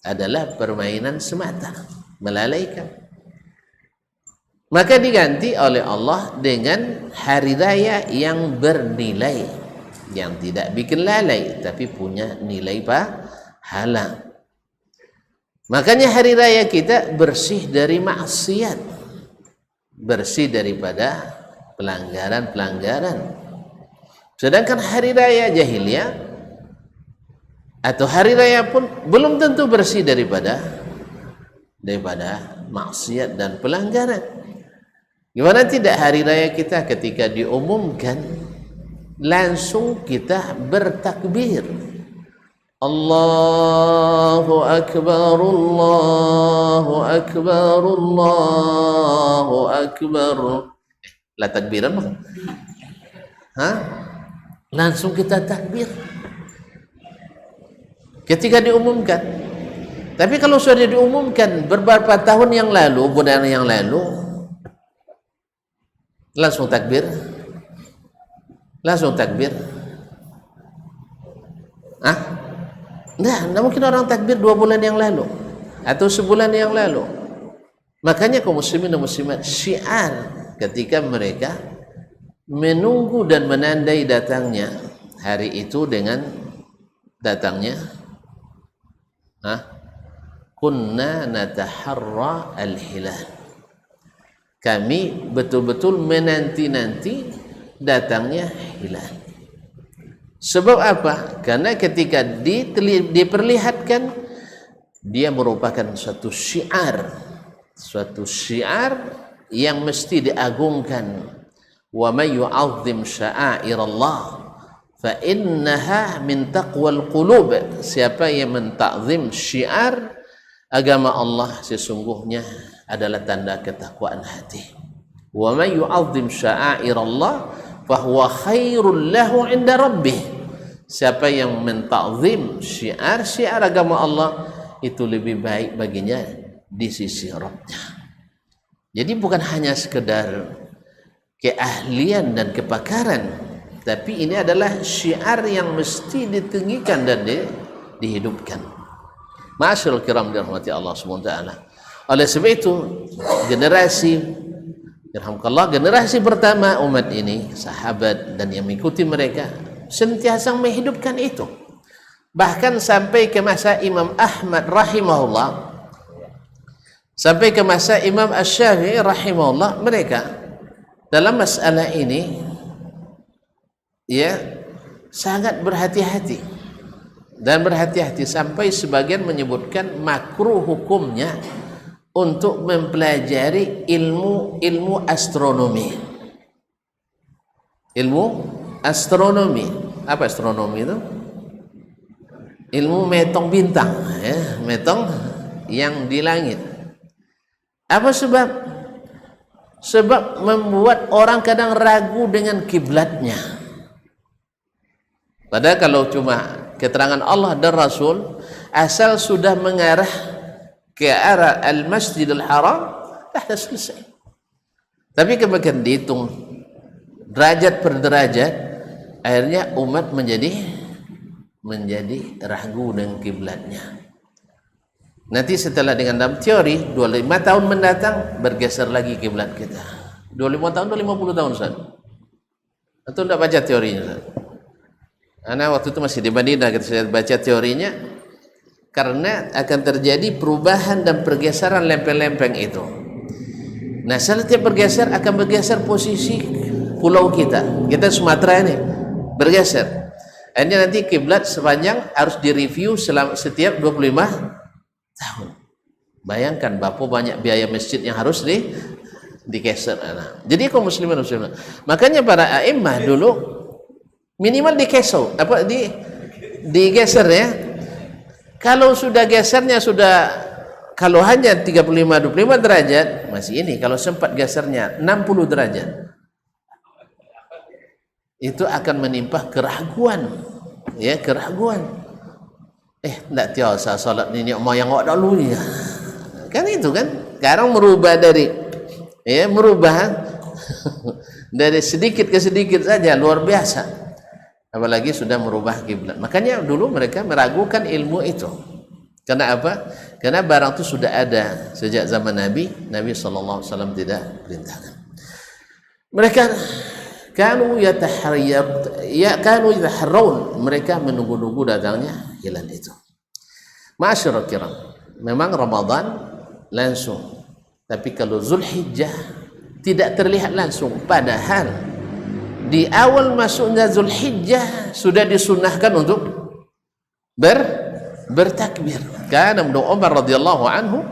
adalah permainan semata, melalaikan. Maka diganti oleh Allah dengan hari raya yang bernilai, yang tidak bikin lalai tapi punya nilai pahala. Makanya hari raya kita bersih dari maksiat, bersih daripada pelanggaran-pelanggaran. Sedangkan hari raya jahiliyah atau hari raya pun belum tentu bersih daripada maksiat dan pelanggaran. Gimana tidak hari raya kita ketika diumumkan langsung kita bertakbir, Allahu Akbar, Allahu Akbar, Allahu Akbar. Lah takbiran mah? Langsung kita takbir ketika diumumkan. Tapi kalau sudah diumumkan beberapa tahun yang lalu, bulan yang lalu, langsung takbir, Nggak mungkin orang takbir 2 bulan yang lalu atau sebulan yang lalu. Makanya kaum muslimin dan muslimat, syiar ketika mereka menunggu dan menandai datangnya hari itu dengan datangnya kunna nataharra al-hilal, kami betul-betul menanti-nanti datangnya hilal. Sebab apa? Karena ketika diperlihatkan, dia merupakan suatu syiar yang mesti diagungkan. Wa may yu'azzim sya'airallah fa innaha min taqwal qulub. Siapa yang mentakzim syiar agama Allah, sesungguhnya adalah tanda ketakwaan hati. Wa may yu'azzim sya'airallah fa huwa khairul lahu 'inda rabbih. Siapa yang mentakzim syiar agama Allah, itu lebih baik baginya di sisi Rabbnya. Jadi bukan hanya sekedar keahlian dan kepakaran, tapi ini adalah syiar yang mesti ditinggikan dan dihidupkan. Ma'asyiral kiram dirahmati Allah Subhanahu wa taala. Oleh sebab itu, generasi pertama umat ini, sahabat dan yang mengikuti mereka, sentiasa menghidupkan itu. Bahkan sampai ke masa Imam Ahmad rahimahullah, sampai ke masa Imam Asy-Syafi'i rahimahullah, mereka dalam masalah ini sangat berhati-hati sampai sebagian menyebutkan makruh hukumnya untuk mempelajari ilmu astronomi. Apa astronomi itu? Ilmu metong bintang, metong yang di langit. Apa sebab? Sebab membuat orang kadang ragu dengan kiblatnya. Padahal kalau cuma keterangan Allah dan Rasul, asal sudah mengarah ke arah Al-Masjidil Haram, dah selesai. Tapi kemudian dihitung derajat per derajat, akhirnya umat menjadi ragu dengan kiblatnya. Nanti setelah dengan dalam teori 25 tahun mendatang bergeser lagi kiblat kita. 25 tahun, 50 tahun Ustaz. Atau tidak baca teorinya Ustaz? Karena waktu itu masih di Madinah kita saya baca teorinya, karena akan terjadi perubahan dan pergeseran lempeng-lempeng itu. Nah, setiap bergeser akan bergeser posisi pulau kita. Kita Sumatera ini bergeser. Akhirnya nanti kiblat sepanjang harus direview setiap 25 tahun. Bayangkan berapa banyak biaya masjid yang harus digeser. Nah, jadi kaum muslimin muslimat, makanya para a'immah dulu minimal digeser ya. Kalau sudah gesernya kalau hanya 35-25 derajat masih ini, kalau sempat gesernya 60 derajat itu akan menimpa keraguan. Tidak tiasa salat ni moyang awak dulu ni. Kan itu kan. Sekarang merubah dari sedikit ke sedikit saja, luar biasa. Apalagi sudah merubah kiblat. Makanya dulu mereka meragukan ilmu itu. Karena apa? Karena barang itu sudah ada sejak zaman Nabi SAW tidak perintahkan. Mereka kanu yataharraun, mereka menunggu-nunggu datangnya hilal itu. Ma'asyiral kiram, memang Ramadan langsung, tapi kalau Zulhijjah tidak terlihat langsung, padahal di awal masuknya Zulhijjah sudah disunahkan untuk bertakbir. Karena Ibnu Umar radhiyallahu anhu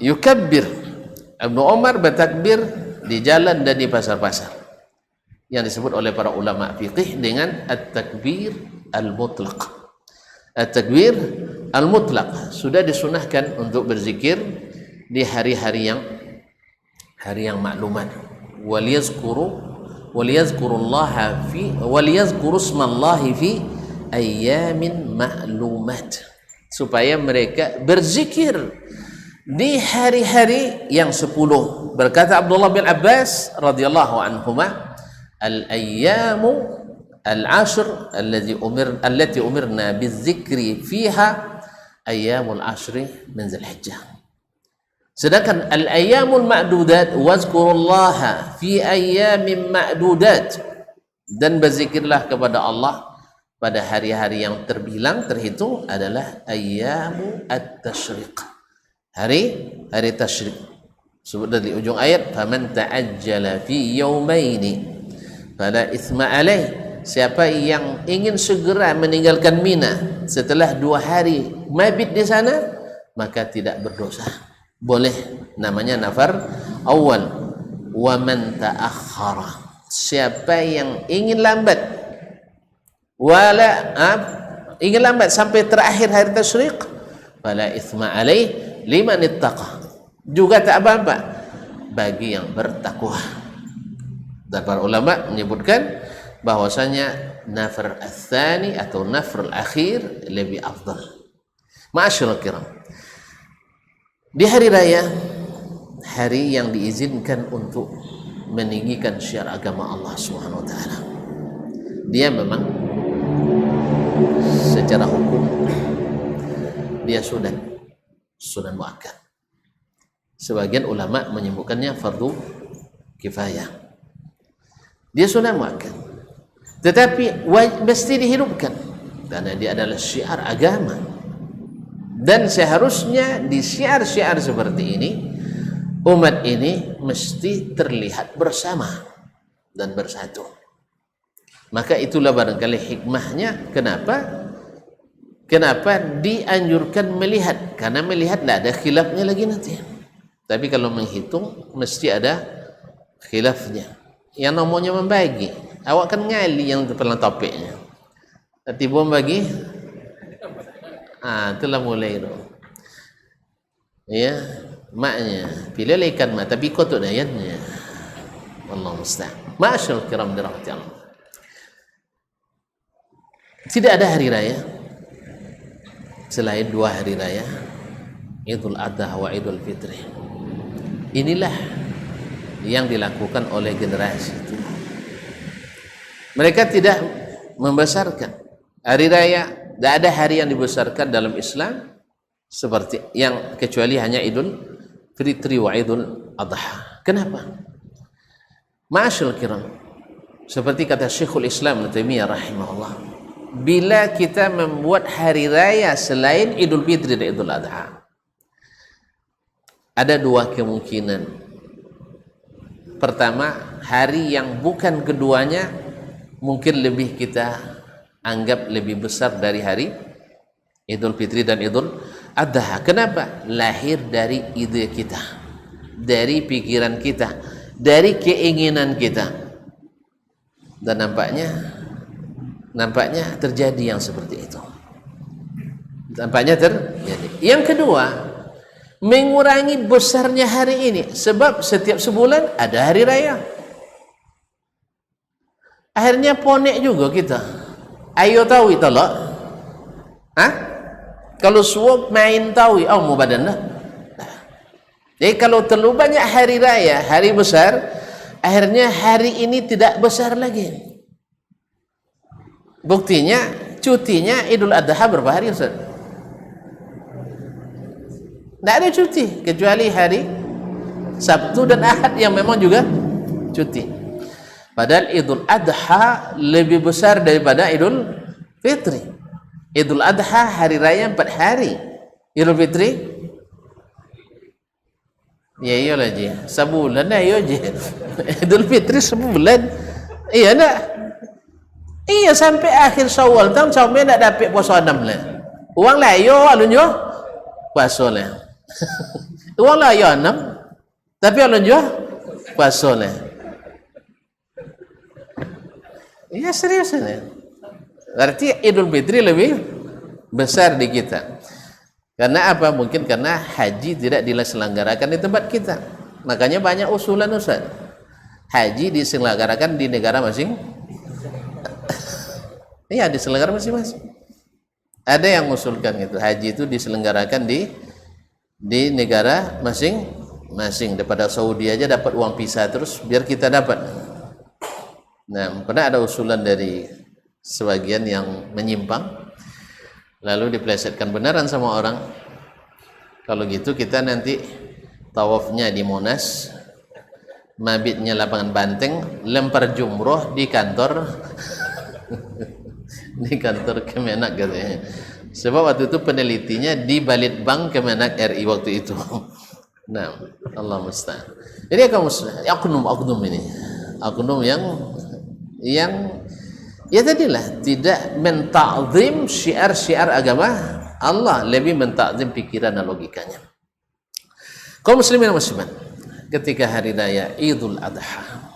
yukabbir. Ibnu Umar bertakbir di jalan dan di pasar-pasar, yang disebut oleh para ulama fiqih dengan at-takbir al-mutlaq. At-takbir al-mutlaq sudah disunahkan untuk berzikir di hari-hari yang maklumat. Waliyazkuru ismallahi fi ayyamin ma'lumat, supaya mereka berzikir di hari-hari yang 10. Berkata Abdullah bin Abbas radhiyallahu anhuma, al-ayyamu al-ashr allati umirna bizikri fiha ayyamul ashri min Dzulhijjah. Sedangkan al-ayyamul ma'dudat wazkurullaha fi ayyamin ma'dudat, dan berzikirlah kepada Allah pada hari-hari yang terbilang, terhitung, adalah ayyamu at-tashriq, hari tasyrik. Sebut dari ujung ayat, faman ta'ajjala fi yawmaini fala itsma alaih, siapa yang ingin segera meninggalkan Mina setelah 2 hari mabit di sana, maka tidak berdosa, boleh, namanya nafar awal. Wa man ta'akhkhara, siapa yang ingin lambat ingin lambat sampai terakhir hari tasyrik, fala itsma alaih liman ittaqa, juga tak apa-apa bagi yang bertakwa. Dan para ulama menyebutkan bahwasanya nafar ats-tsani atau nafar al-akhir lebih afdal. Ma'asyiral kiram, di hari raya, hari yang diizinkan untuk meninggikan syiar agama Allah Subhanahu wa taala, dia memang secara hukum dia sunan muakkad. Sebagian ulama menyebutkannya fardu kifayah. Dia sunan muakkad, tetapi mesti dihidupkan karena dia adalah syiar agama. Dan seharusnya di syiar-syiar seperti ini, umat ini mesti terlihat bersama dan bersatu. Maka itulah barangkali hikmahnya kenapa dianjurkan melihat, karena melihat tidak ada khilafnya lagi nanti. Tapi kalau menghitung mesti ada khilafnya. Yang namanya membagi, awak kan ngali yang terpelan topiknya, tapi bom bagi, itulah mulai itu. Ya, maknya pilih ikan mak, tapi kotor ayatnya. Allah musta'an. Ma'asyarul kiram dirahmati Allah. Tidak ada hari raya selain 2 hari raya, Idul Adha wa Idul Fitri. Inilah yang dilakukan oleh generasi itu. Mereka tidak membesarkan hari raya. Tidak ada hari yang dibesarkan dalam Islam seperti yang kecuali hanya Idul Fitri wa Idul Adha. Kenapa? Ma'asyarul kiram, seperti kata Syekhul Islam Ibnu Taimiyah rahimahullah, bila kita membuat hari raya selain Idul Fitri dan Idul Adha, ada 2 kemungkinan. Pertama, hari yang bukan keduanya mungkin lebih kita anggap lebih besar dari hari Idul Fitri dan Idul Adha. Kenapa? Lahir dari ide kita, dari pikiran kita, dari keinginan kita, dan nampaknya terjadi yang seperti itu. Nampaknya terjadi. Yang kedua, mengurangi besarnya hari ini, sebab setiap sebulan ada hari raya. Akhirnya ponek juga kita. Ayo tahu itu loh. Kalau suap main tahu, mau badan lah. Jadi kalau terlalu banyak hari raya, hari besar, akhirnya hari ini tidak besar lagi. Buktinya cutinya Idul Adha berapa hari, Ustaz? Tidak ada cuti kecuali hari Sabtu dan Ahad yang memang juga cuti. Padahal Idul Adha lebih besar daripada Idul Fitri. Idul Adha hari raya 4 hari. Idul Fitri ya iyalah je sebulan dah yo je. Idul Fitri sebulan. Iya nak. Iya sampai akhir Syawal tahun sampai nak dapat puasa 6 lah. Uang layo alunyo puasa lah. Uang layo 6 tapi alunyo puasa lah. Iya serius ni. Berarti Idul Fitri lebih besar di kita. Karena apa? Mungkin karena haji tidak diselenggarakan di tempat kita. Makanya banyak usulan Ustaz. Haji diselenggarakan di negara masing. Iya, diselenggarakan masing-masing. Ada yang mengusulkan itu. Haji itu diselenggarakan di negara masing-masing. Daripada Saudi aja dapat uang pisah terus biar kita dapat. Nah, pernah ada usulan dari sebagian yang menyimpang. Lalu dipelesetkan benaran sama orang. Kalau gitu kita nanti tawafnya di Monas, mabitnya lapangan Banteng, lempar jumroh di kantor di kantor Kemenak katanya. Sebab waktu itu penelitinya di Balitbank Kemenak RI waktu itu. Nah, Allah musta'an. Jadi oknum ini. Oknum yang ya tadilah tidak menta'zim syiar-syiar agama Allah, lebih menta'zim pikiran dan logikanya. Kaum muslimin dan muslimat, ketika hari raya Idul Adha,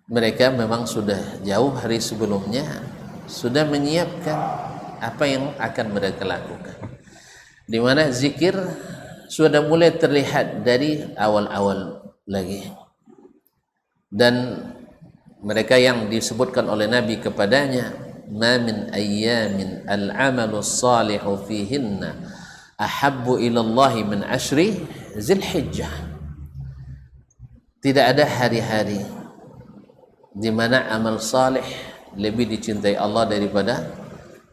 mereka memang sudah jauh hari sebelumnya sudah menyiapkan apa yang akan mereka lakukan, di mana zikir sudah mulai terlihat dari awal-awal lagi. Dan mereka yang disebutkan oleh Nabi kepadanya, ma min ayyamin al-amalu salihu fihinna ahabbu ilallahi min ashri Zulhijjah. Tidak ada hari-hari di mana amal salih lebih dicintai Allah daripada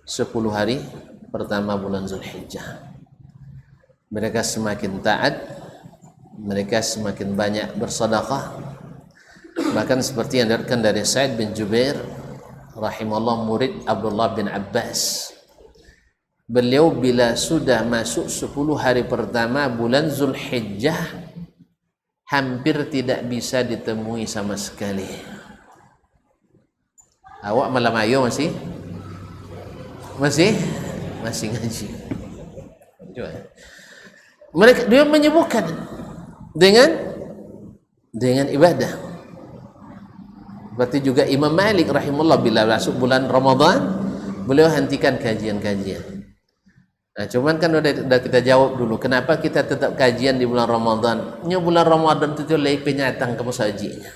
10 hari pertama bulan Zulhijjah. Mereka semakin taat, mereka semakin banyak bersedekah. Bahkan seperti yang diriwayatkan dari Sa'id bin Jubair rahimahullah, murid Abdullah bin Abbas, beliau bila sudah masuk 10 hari pertama bulan Zulhijjah hampir tidak bisa ditemui sama sekali. Awak malam ayo masih ngaji. Mereka dia menyibukkan dengan ibadah. Berarti juga Imam Malik rahimahullah bila masuk bulan Ramadan beliau hentikan kajian-kajian. Nah, cuman kan udah kita jawab dulu kenapa kita tetap kajian di bulan Ramadan. Nya bulan Ramadan itu lagi penyatang kamu sajinya.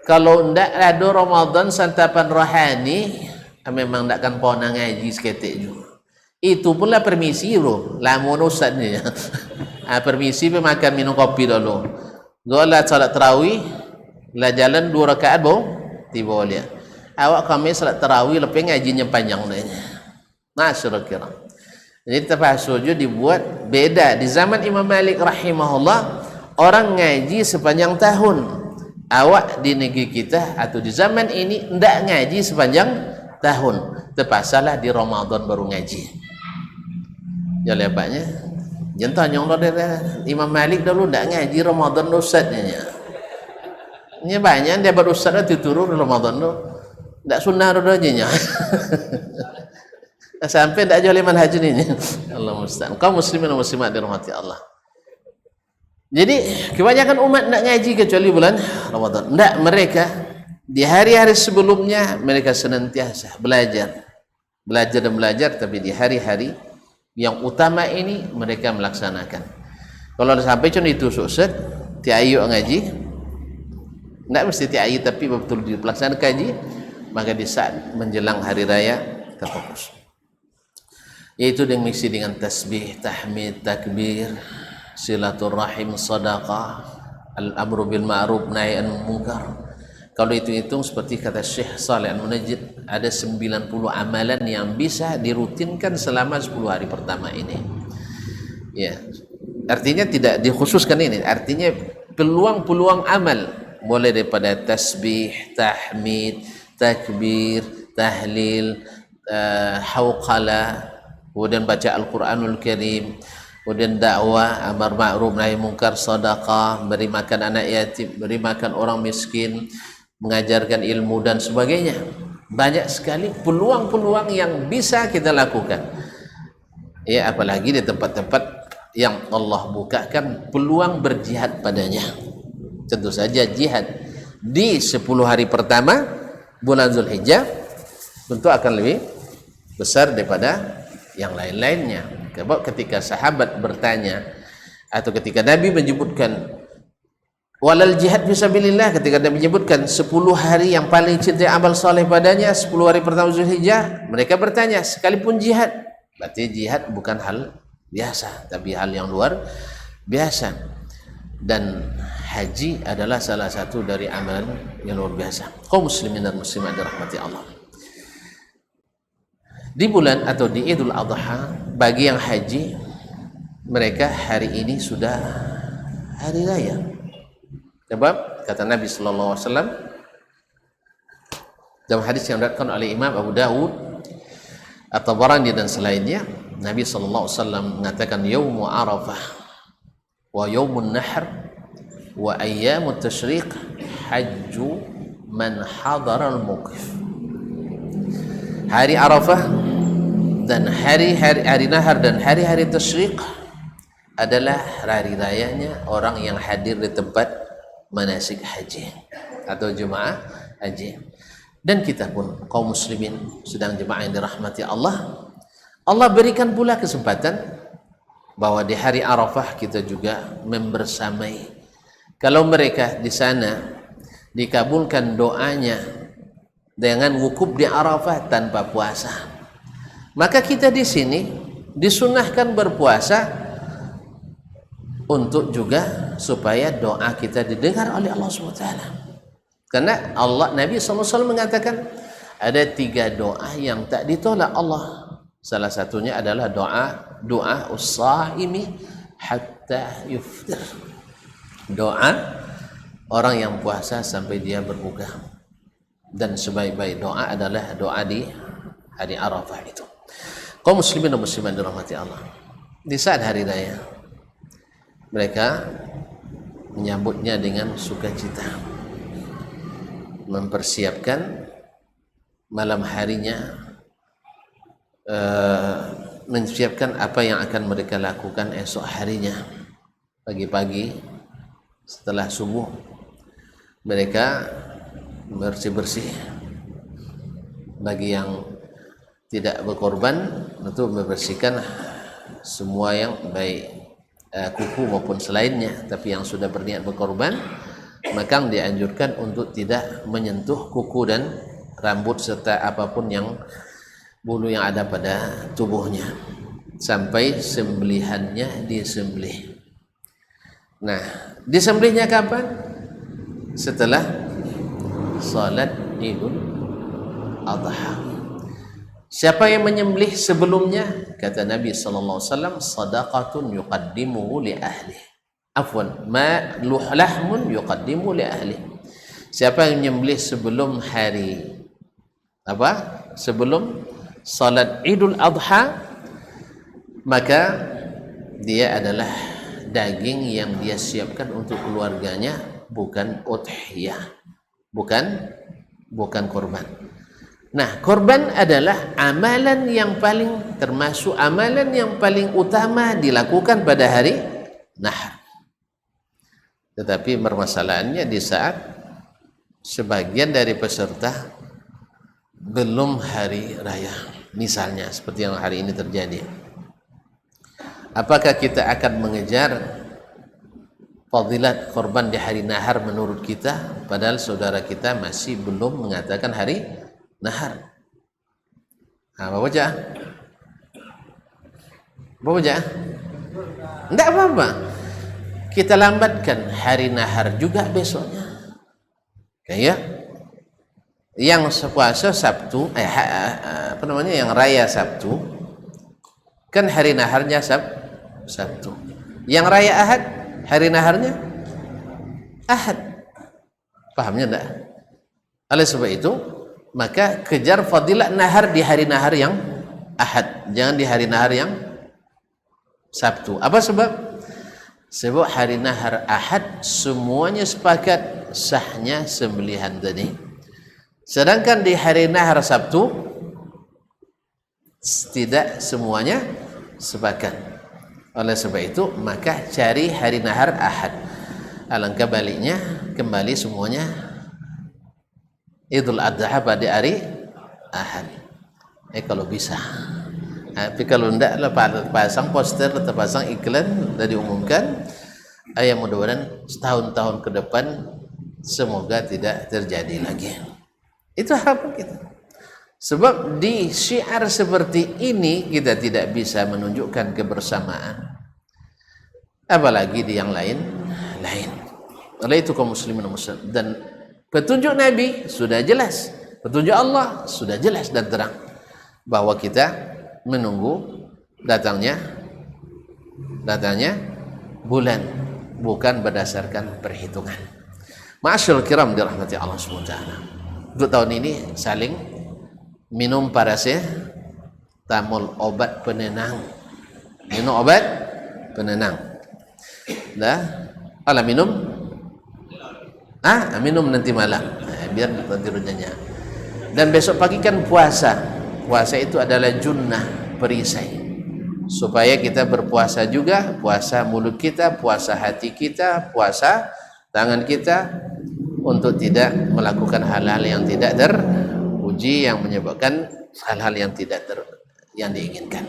Kalau ndak ada Ramadan santapan rohani, memang ndak kan pona ngaji seketik juga. Itu pula permisi bro, lamun ustaz ni. Permisi makan minum kopi dulu. Golat salat tarawih, lah jalan 2 rakaat tiba dia. Awak kami salat tarawih lepas ngajinya panjang dahnya. Masyaallah kira. Jadi tafsir dibuat beda. Di zaman Imam Malik rahimahullah orang ngaji sepanjang tahun. Awak di negeri kita atau di zaman ini ndak ngaji sepanjang tahun. Terpaksalah di Ramadan baru ngaji. Ya lepaknya. Jangan tanya Imam Malik dulu ndak ngaji Ramadan ustaznya. Ini banyak dia baru ustaz itu turun Ramadan tu. Ndak sunnah rodanya. Sampai ndak jual manhaj ni. Allah musta'an. Kaum muslimin dan muslimat dirahmati Allah. Jadi kebanyakan umat nak ngaji kecuali bulan Ramadan. Ndak, mereka di hari-hari sebelumnya mereka senantiasa belajar dan belajar, tapi di hari-hari yang utama ini mereka melaksanakan. Kalau sampai cuma itu sukses, tiayu ngaji, ndak mesti tiayu tapi betul dilaksanakan kaji, maka di saat menjelang hari raya terfokus. Yaitu dengan misi dengan tasbih, tahmid, takbir, silaturahim, sedekah, al-amru bil ma'ruf, nahi anil munkar. Kalau itu hitung seperti kata Syekh Saleh Al-Munajjid, ada 90 amalan yang bisa dirutinkan selama 10 hari pertama ini. Ya, artinya tidak dikhususkan ini, artinya peluang-peluang amal mulai daripada tasbih, tahmid, takbir, tahlil, hauqalah, kemudian baca Al-Quranul Karim, kemudian dakwah, amar ma'ruf nahi mungkar, sedekah, beri makan anak yatim, beri makan orang miskin, mengajarkan ilmu dan sebagainya. Banyak sekali peluang-peluang yang bisa kita lakukan. Ya, apalagi di tempat-tempat yang Allah bukakan peluang berjihad padanya. Tentu saja jihad di 10 hari pertama bulan Zulhijjah tentu akan lebih besar daripada yang lain-lainnya. Sebab ketika sahabat bertanya atau ketika Nabi menyebutkan walal jihad fisabilillah, ketika Nabi menyebutkan 10 hari yang paling cinta amal soleh padanya 10 hari pertama Zulhijjah, mereka bertanya sekalipun jihad, berarti jihad bukan hal biasa tapi hal yang luar biasa. Dan haji adalah salah satu dari amalan yang luar biasa. Kaum muslimin dan muslimat dirahmati Allah, di bulan atau di Idul Adha, bagi yang haji, mereka hari ini sudah hari raya. Sebab kata Nabi sallallahu alaihi wasallam dalam hadis yang diriwayatkan oleh Imam Abu Dawud, At-Tabarani dan selainnya, Nabi sallallahu alaihi wasallam mengatakan yaumu Arafah wa yaumun nahr wa ayyamut tasyriq hajju man hadara al-mawqif. Hari Arafah dan hari nahar dan hari-hari tasyriq adalah hari rayanya orang yang hadir di tempat manasik haji atau jemaah haji. Dan kita pun kaum muslimin sedang jemaah yang dirahmati Allah, Allah berikan pula kesempatan bahwa di hari Arafah kita juga membersamai. Kalau mereka di sana dikabulkan doanya dengan wukuf di Arafah tanpa puasa, maka kita di sini disunahkan berpuasa untuk juga supaya doa kita didengar oleh Allah SWT. Karena Nabi SAW mengatakan ada 3 doa yang tak ditolak Allah. Salah satunya adalah doa us-saimi hatta yuftir, doa orang yang puasa sampai dia berbuka. Dan sebaik-baik doa adalah doa di hari Arafah itu. Kaum muslimin dan muslimat dirahmati Allah, di saat hari raya mereka menyambutnya dengan sukacita, mempersiapkan malam harinya, menyiapkan apa yang akan mereka lakukan esok harinya. Pagi-pagi setelah subuh mereka bersih-bersih. Bagi yang tidak berkorban untuk membersihkan semua yang baik kuku maupun selainnya. Tapi yang sudah berniat berkorban, maka dianjurkan untuk tidak menyentuh kuku dan rambut serta apapun yang bulu yang ada pada tubuhnya sampai sembelihannya disembelih. Nah, disembelihnya kapan? Setelah salat Idul Adha. Siapa yang menyembelih sebelumnya? Kata Nabi sallallahu alaihi wasallam, sadaqatun yuqaddimuhu li ahli. Afwan, ma lahmun yuqaddimu li ahli. Siapa yang menyembelih sebelum hari sebelum salat Idul Adha, maka dia adalah daging yang dia siapkan untuk keluarganya, bukan udhiyah, bukan korban. Nah, korban adalah amalan yang paling termasuk amalan yang paling utama dilakukan pada hari nahar. Tetapi permasalahannya di saat sebagian dari peserta belum hari raya, misalnya seperti yang hari ini terjadi. Apakah kita akan mengejar fadilat korban di hari nahar menurut kita, padahal saudara kita masih belum mengatakan hari nahar? Apa wajah? Tidak apa-apa, kita lambatkan hari nahar juga besoknya. Kayak yang puasa Sabtu, yang raya Sabtu, kan hari naharnya Sabtu. Yang raya Ahad, hari naharnya Ahad. Pahamnya enggak? Oleh sebab itu, maka kejar fadilah nahar di hari nahar yang Ahad, jangan di hari nahar yang Sabtu. Apa sebab? Sebab hari nahar Ahad semuanya sepakat sahnya sembelihan tadi. Sedangkan di hari nahar Sabtu tidak semuanya sepakat. Oleh sebab itu maka cari hari nahar Ahad. Alangkah baliknya kembali semuanya Idul Adha pada hari Ahad. Kalau bisa. Tapi kalau tidak lah pasang poster atau pasang iklan dan diumumkan, ya mudah-mudahan setahun-tahun ke depan semoga tidak terjadi lagi. Itu harapan kita. Sebab di syiar seperti ini kita tidak bisa menunjukkan kebersamaan, apalagi di yang lain. Oleh itu kaum muslimin muslim, dan petunjuk Nabi sudah jelas, petunjuk Allah sudah jelas dan terang, bahwa kita menunggu datangnya bulan, bukan berdasarkan perhitungan. Ma'asyarul kiram dirahmati Allah SWT. Untuk tahun ini saling minum paracetamol, obat penenang. Minum obat penenang. Dah, ala minum? Minum nanti malam. Biar nanti rujanya. Dan besok pagi kan puasa. Puasa itu adalah junnah, perisai, supaya kita berpuasa juga, puasa mulut kita, puasa hati kita, puasa tangan kita, untuk tidak melakukan hal-hal yang tidak terpuji, yang menyebabkan hal-hal yang yang diinginkan.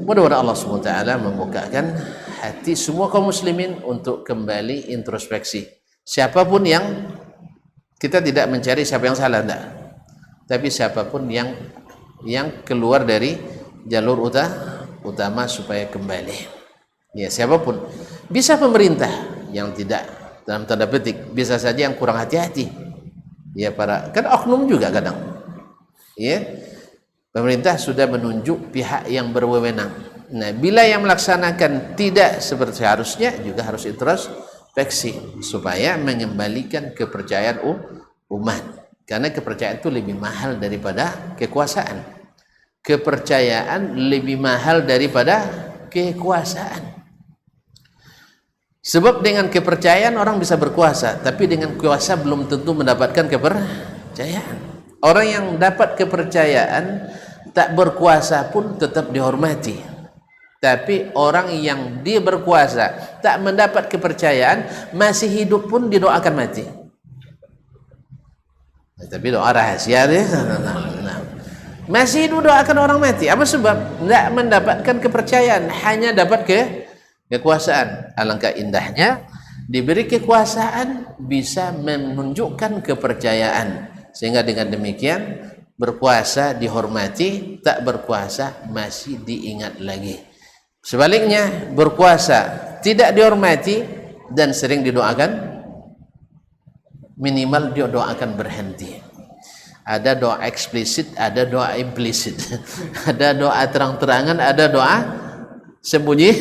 Mudah-mudahan Allah SWT membukakan hati semua kaum muslimin untuk kembali introspeksi. Siapapun yang, kita tidak mencari siapa yang salah, enggak, tapi siapapun yang keluar dari jalur utama supaya kembali. Ya, siapapun. Bisa pemerintah yang tidak, dalam tanda petik, bisa saja yang kurang hati-hati. Ya, kan oknum juga kadang. Ya. Pemerintah sudah menunjuk pihak yang berwenang. Nah, bila yang melaksanakan tidak seperti harusnya, juga harus introspeksi supaya mengembalikan kepercayaan umat. Karena kepercayaan itu lebih mahal daripada kekuasaan. Kepercayaan lebih mahal daripada kekuasaan. Sebab dengan kepercayaan orang bisa berkuasa, tapi dengan kuasa belum tentu mendapatkan kepercayaan. Orang yang dapat kepercayaan tak berkuasa pun tetap dihormati. Tapi orang yang dia berkuasa tak mendapat kepercayaan, masih hidup pun didoakan mati. Tapi doa rahasia deh. Masih doakan orang mati. Apa sebab? Tidak mendapatkan kepercayaan, hanya dapat kekuasaan. Alangkah indahnya diberi kekuasaan bisa menunjukkan kepercayaan, sehingga dengan demikian berkuasa dihormati, tak berkuasa masih diingat lagi. Sebaliknya berkuasa tidak dihormati dan sering didoakan, minimal dia doakan berhenti. Ada doa eksplisit, ada doa implisit. Ada doa terang-terangan, ada doa sembunyi.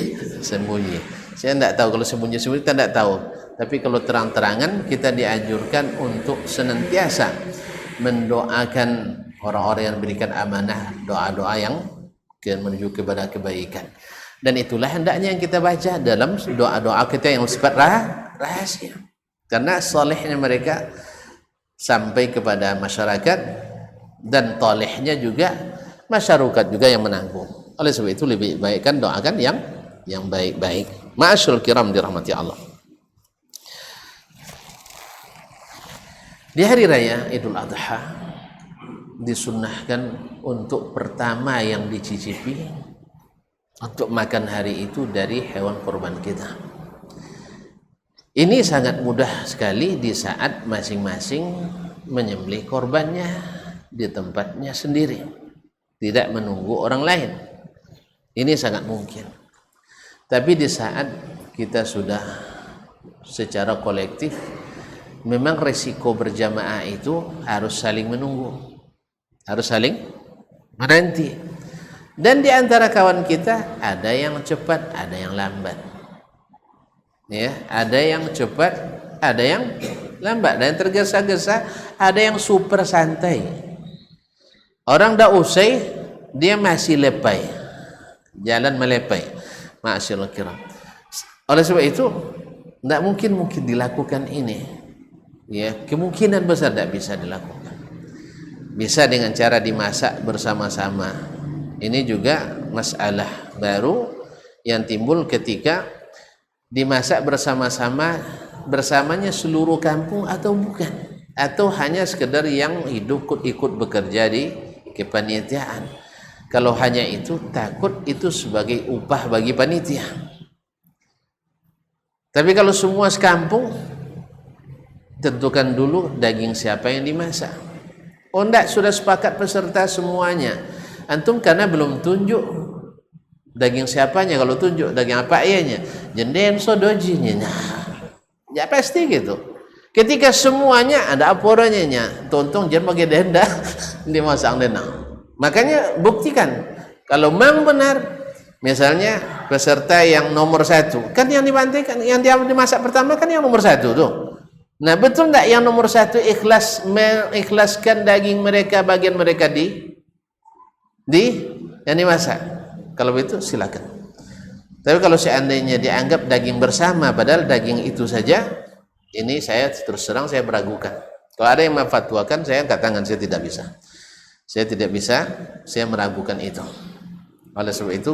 Saya tidak tahu, kalau sembunyi-sembunyi kita tidak tahu. Tapi kalau terang-terangan kita dianjurkan untuk senantiasa mendoakan orang-orang yang diberikan amanah, doa-doa yang menuju kepada kebaikan. Dan itulah hendaknya yang kita baca dalam doa-doa kita yang sifat rahasia. Karena solehnya mereka sampai kepada masyarakat, dan tolehnya juga masyarakat juga yang menanggung. Oleh sebab itu lebih baik kan doakan yang baik-baik. Ma'asyarul kiram dirahmati Allah. Di hari raya Idul Adha disunnahkan untuk pertama yang dicicipi untuk makan hari itu dari hewan kurban kita. Ini sangat mudah sekali di saat masing-masing menyembelih korbannya di tempatnya sendiri, tidak menunggu orang lain. Ini sangat mungkin. Tapi di saat kita sudah secara kolektif, memang resiko berjamaah itu harus saling menunggu, harus saling menanti. Dan di antara kawan kita ada yang cepat, ada yang lambat. Ya, ada yang cepat, ada yang lambat, dan tergesa-gesa, ada yang super santai. Orang dah usai, dia masih lepai, jalan melepai. Ma'asyiral kiram. Oleh sebab itu, tidak mungkin dilakukan ini. Ya, kemungkinan besar tidak bisa dilakukan. Bisa dengan cara dimasak bersama-sama. Ini juga masalah baru yang timbul ketika dimasak bersama-sama, bersamanya seluruh kampung atau bukan, atau hanya sekedar yang hidup ikut bekerja di kepanitiaan. Kalau hanya itu, takut itu sebagai upah bagi panitia. Tapi kalau semua sekampung, tentukan dulu daging siapa yang dimasak. Oh enggak, sudah sepakat peserta semuanya. Antum karena belum tunjuk daging siapanya, kalau tunjuk daging apa ianya, jenden sodojinya. Ya pasti gitu. Ketika semuanya ada aporannya, tontong jangan pakai denda dimasak denda. Makanya buktikan kalau memang benar, misalnya peserta yang nomor 1, kan yang dibantikan, yang dia dimasak pertama kan yang nomor 1 tuh. Nah betul enggak yang nomor 1 mengikhlaskan daging mereka, bagian mereka di yang dimasak? Kalau begitu silakan. Tapi kalau seandainya dianggap daging bersama padahal daging itu saja, ini saya terus terang saya meragukan. Kalau ada yang memfatwakan, saya angkat tangan, saya tidak bisa. Saya tidak bisa, saya meragukan itu. Oleh sebab itu,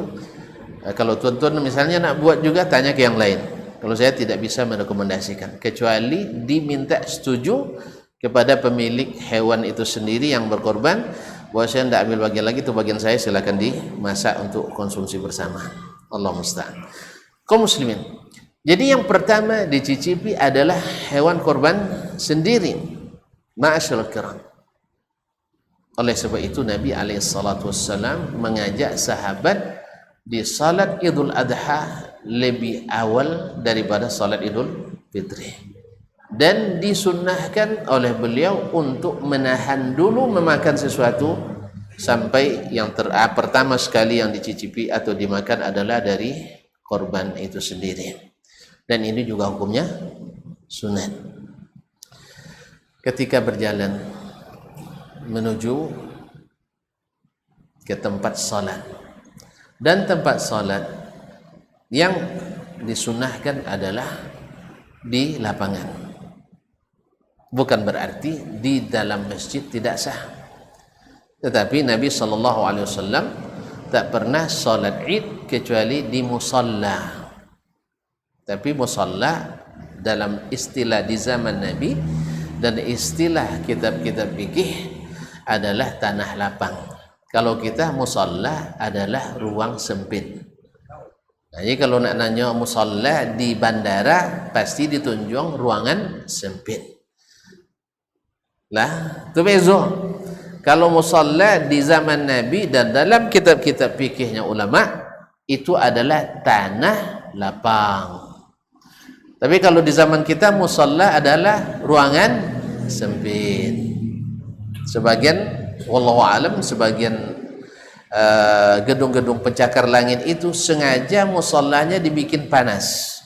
kalau tuan-tuan misalnya nak buat juga, tanya ke yang lain. Kalau saya tidak bisa merekomendasikan, kecuali diminta setuju kepada pemilik hewan itu sendiri yang berkorban, bahwa saya tidak ambil bagian lagi, itu bagian saya, silakan dimasak untuk konsumsi bersama. Allah musta'an. Kaum muslimin, jadi yang pertama dicicipi adalah hewan korban sendiri. Ma'asyiral kiram. Oleh sebab itu Nabi SAW mengajak sahabat di salat Idul Adha lebih awal daripada salat Idul Fitri, dan disunnahkan oleh beliau untuk menahan dulu memakan sesuatu sampai yang pertama sekali yang dicicipi atau dimakan adalah dari korban itu sendiri. Dan ini juga hukumnya sunat. Ketika berjalan menuju ke tempat salat, dan tempat salat yang disunnahkan adalah di lapangan. Bukan berarti di dalam masjid tidak sah. Tetapi Nabi SAW tak pernah salat Id kecuali di musalla. Tapi musalla dalam istilah di zaman Nabi dan istilah kitab-kitab fikih adalah tanah lapang. Kalau kita musalla adalah ruang sempit. Jadi kalau nak nanya musalla di bandara, pasti ditunjuk ruangan sempit. Lah, itu bezo. Kalau musalla di zaman Nabi dan dalam kitab-kitab fikihnya ulama, itu adalah tanah lapang. Tapi kalau di zaman kita musalla adalah ruangan sempit. Sebagian wallahu alam, sebagian gedung-gedung pencakar langit itu sengaja musallanya dibikin panas.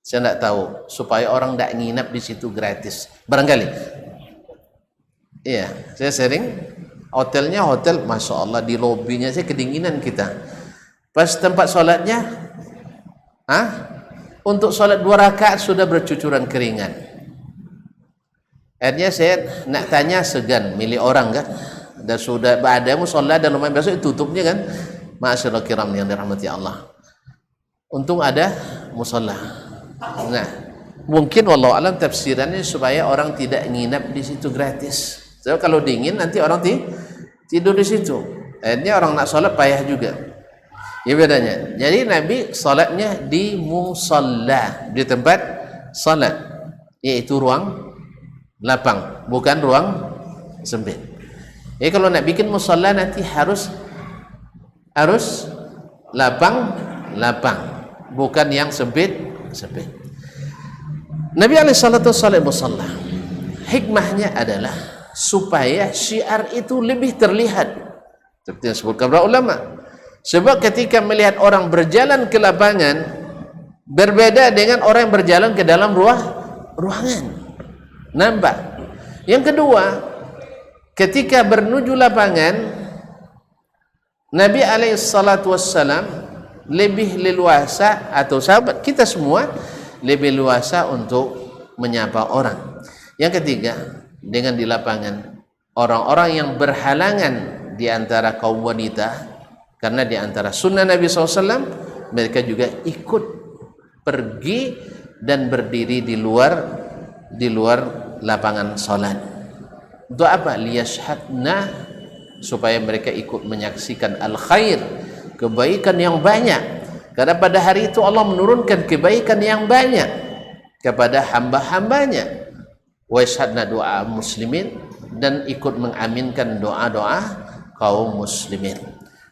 Saya tidak tahu supaya orang tidak nginap di situ gratis. Barangkali. Iya, saya sering hotelnya hotel, masya Allah di lobinya saya kedinginan kita. Pas tempat sholatnya, untuk sholat 2 rakaat sudah bercucuran keringat. Akhirnya saya nak tanya, segan milih orang kan, dan sudah ada musalla dan lumayan besok tutupnya kan. Ma'asyiral kiram yang dirahmati Allah, untung ada musalla. Nah, mungkin wallahu alam tafsirannya supaya orang tidak nginap di situ gratis. So, kalau dingin nanti orang tidur di situ. Akhirnya orang nak sholat payah juga. Ya bedanya. Jadi Nabi sholatnya di musalla, di tempat sholat, yaitu ruang lapang, bukan ruang sempit. Jadi kalau nak bikin musalla nanti harus lapang, bukan yang sempit. Nabi SAW musalla, hikmahnya adalah supaya syiar itu lebih terlihat, seperti yang disebutkan para ulama, Sebab ketika melihat orang berjalan ke lapangan berbeda dengan orang yang berjalan ke dalam ruangan. Nampak? Yang kedua, ketika menuju lapangan, Nabi SAW lebih leluasa, atau sahabat kita semua lebih leluasa untuk menyapa orang. Yang ketiga, dengan di lapangan orang-orang yang berhalangan di antara kaum wanita, karena di antara sunnah Nabi SAW mereka juga ikut pergi dan berdiri di luar lapangan salat. Untuk apa? Liyashhadna, supaya mereka ikut menyaksikan al-khair, kebaikan yang banyak. Karena pada hari itu Allah menurunkan kebaikan yang banyak kepada hamba-hambanya. Wa yashhadna doa muslimin, dan ikut mengaminkan doa-doa kaum muslimin.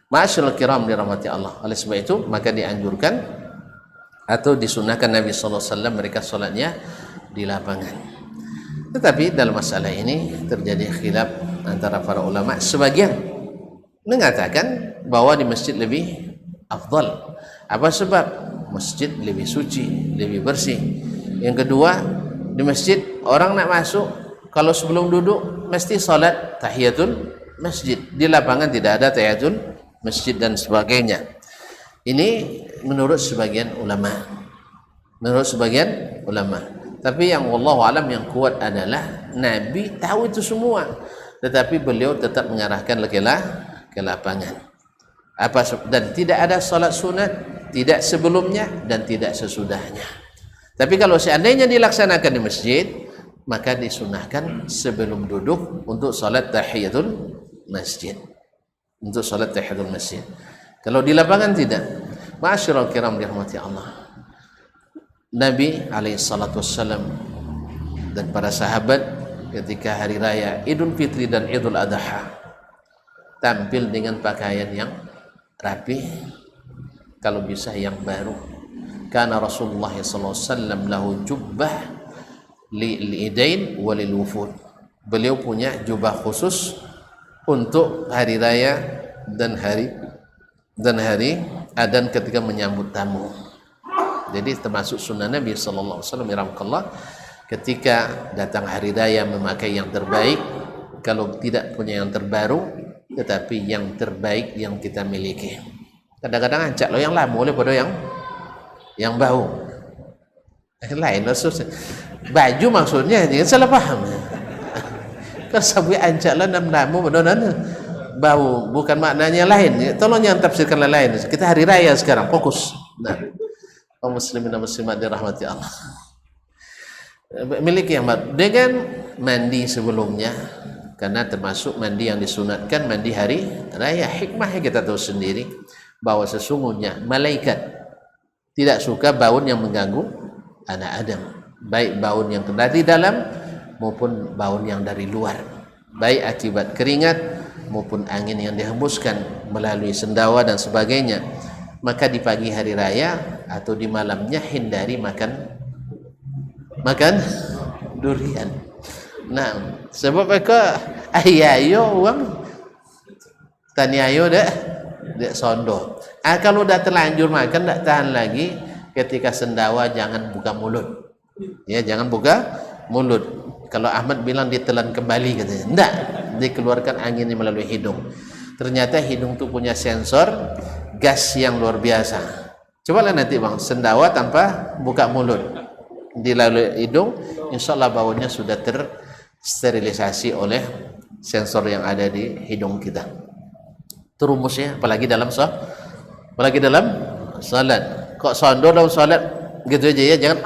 Ma'asyiral kiram dirahmati Allah. Oleh sebab itu maka dianjurkan atau disunahkan Nabi SAW mereka solatnya di lapangan. Tetapi dalam masalah ini terjadi khilaf antara para ulama. Sebagian mengatakan bahwa di masjid lebih afdal. Apa sebab? Masjid lebih suci, lebih bersih. Yang kedua, di masjid orang nak masuk, kalau sebelum duduk mesti salat tahiyatul masjid. Di lapangan tidak ada tahiyatul masjid dan sebagainya. Ini menurut sebagian ulama. Tapi yang wallahu alam yang kuat adalah Nabi tahu itu semua, tetapi beliau tetap mengarahkan ke lapangan. Dan tidak ada salat sunat, tidak sebelumnya dan tidak sesudahnya. Tapi kalau seandainya dilaksanakan di masjid, maka disunahkan sebelum duduk untuk salat tahiyatul masjid. Kalau di lapangan tidak. Ma'asyiral kiram dirahmati Allah. Nabi alaihissalam dan para sahabat ketika hari raya Idul Fitri dan Idul Adha tampil dengan pakaian yang rapi, kalau bisa yang baru. Karena Rasulullah SAW lahu jubbah li'idain walil wufud. Beliau punya jubah khusus untuk hari raya dan hari adan ketika menyambut tamu. Jadi termasuk sunnah Nabi SAW ketika datang hari raya memakai yang terbaik, kalau tidak punya yang terbaru, tetapi yang terbaik yang kita miliki. Kadang-kadang ancak lo yang lama oleh pada yang bau lain maksudnya. Baju maksudnya jangan salah paham. Kan sampai ancak lo nam lama benar bau, bukan maknanya lain. Tolong jangan tafsirkan lain. Kita hari raya sekarang, fokus. Nah, kaum muslimin dan muslimat dirahmati Allah, miliki yang baru dengan mandi sebelumnya, karena termasuk mandi yang disunatkan mandi hari raya. Hikmahnya kita tahu sendiri bahwa sesungguhnya malaikat tidak suka baun yang mengganggu anak Adam, baik baun yang dari dalam maupun baun yang dari luar, baik akibat keringat maupun angin yang dihembuskan melalui sendawa dan sebagainya. Maka di pagi hari raya atau di malamnya hindari makan durian. Nah, sebab mereka ayo uang tani ayo dek sondo. Kalau dah terlanjur makan tak tahan lagi, ketika sendawa jangan buka mulut. Ya, jangan buka mulut. Kalau Ahmad bilang ditelan kembali katanya. Enggak, dikeluarkan anginnya melalui hidung. Ternyata hidung itu punya sensor gas yang luar biasa. Cobalah nanti bang, sendawa tanpa buka mulut dilalui hidung, insyaallah baunya sudah tersterilisasi oleh sensor yang ada di hidung kita. Itu rumusnya, apalagi dalam salat. Kok sondo dalam salat gitu aja ya, jangan.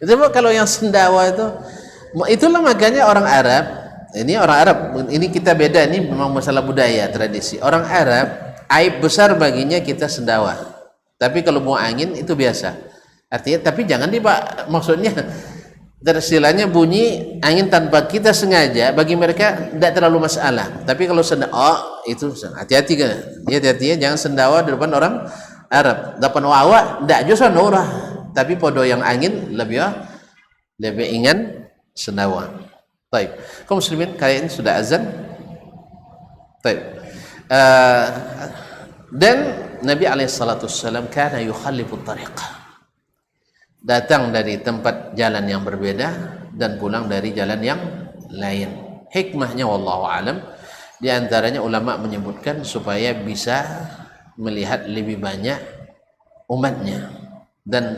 Itu kalau yang sendawa itulah makanya orang Arab. Ini orang Arab, ini kita beda, ini memang masalah budaya, tradisi. Orang Arab, aib besar baginya kita sendawa. Tapi kalau mau angin itu biasa. Artinya, tapi jangan maksudnya istilahnya bunyi angin tanpa kita sengaja, bagi mereka tidak terlalu masalah. Tapi kalau sendawa, itu hati-hati kan. Ya, hati-hati ya, jangan sendawa di depan orang Arab. Depan awak, tidak juga nurah. Tapi podo yang angin lebih ingan sendawa. Baik, kaum muslimin, kali ini sudah azan. Baik. Uh, dan Nabi alaihissalam kana yukhallifu tariq, datang dari tempat jalan yang berbeda dan pulang dari jalan yang lain. Hikmahnya wallahu alam, di antaranya ulama menyebutkan supaya bisa melihat lebih banyak umatnya dan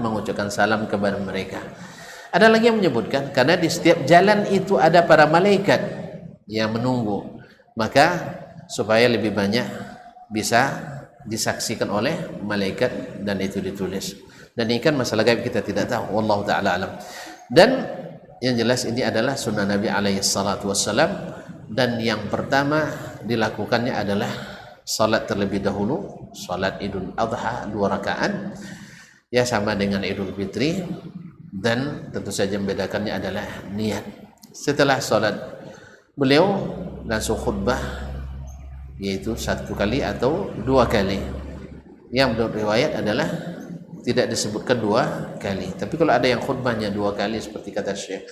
mengucapkan salam kepada mereka. Ada lagi yang menyebutkan karena di setiap jalan itu ada para malaikat yang menunggu, maka supaya lebih banyak bisa disaksikan oleh malaikat dan itu ditulis. Dan ini kan masalah gaib kita tidak tahu, wallahu taala alam. Dan yang jelas ini adalah sunnah Nabi alaihi salatu wassalam, dan yang pertama dilakukannya adalah salat terlebih dahulu, salat Idul Adha 2 rakaat ya, sama dengan Idul Fitri, dan tentu saja membedakannya adalah niat. Setelah salat beliau langsung khutbah, yaitu 1 kali atau 2 kali. Yang menurut riwayat adalah tidak disebutkan 2 kali, tapi kalau ada yang khutbahnya 2 kali seperti kata Syekh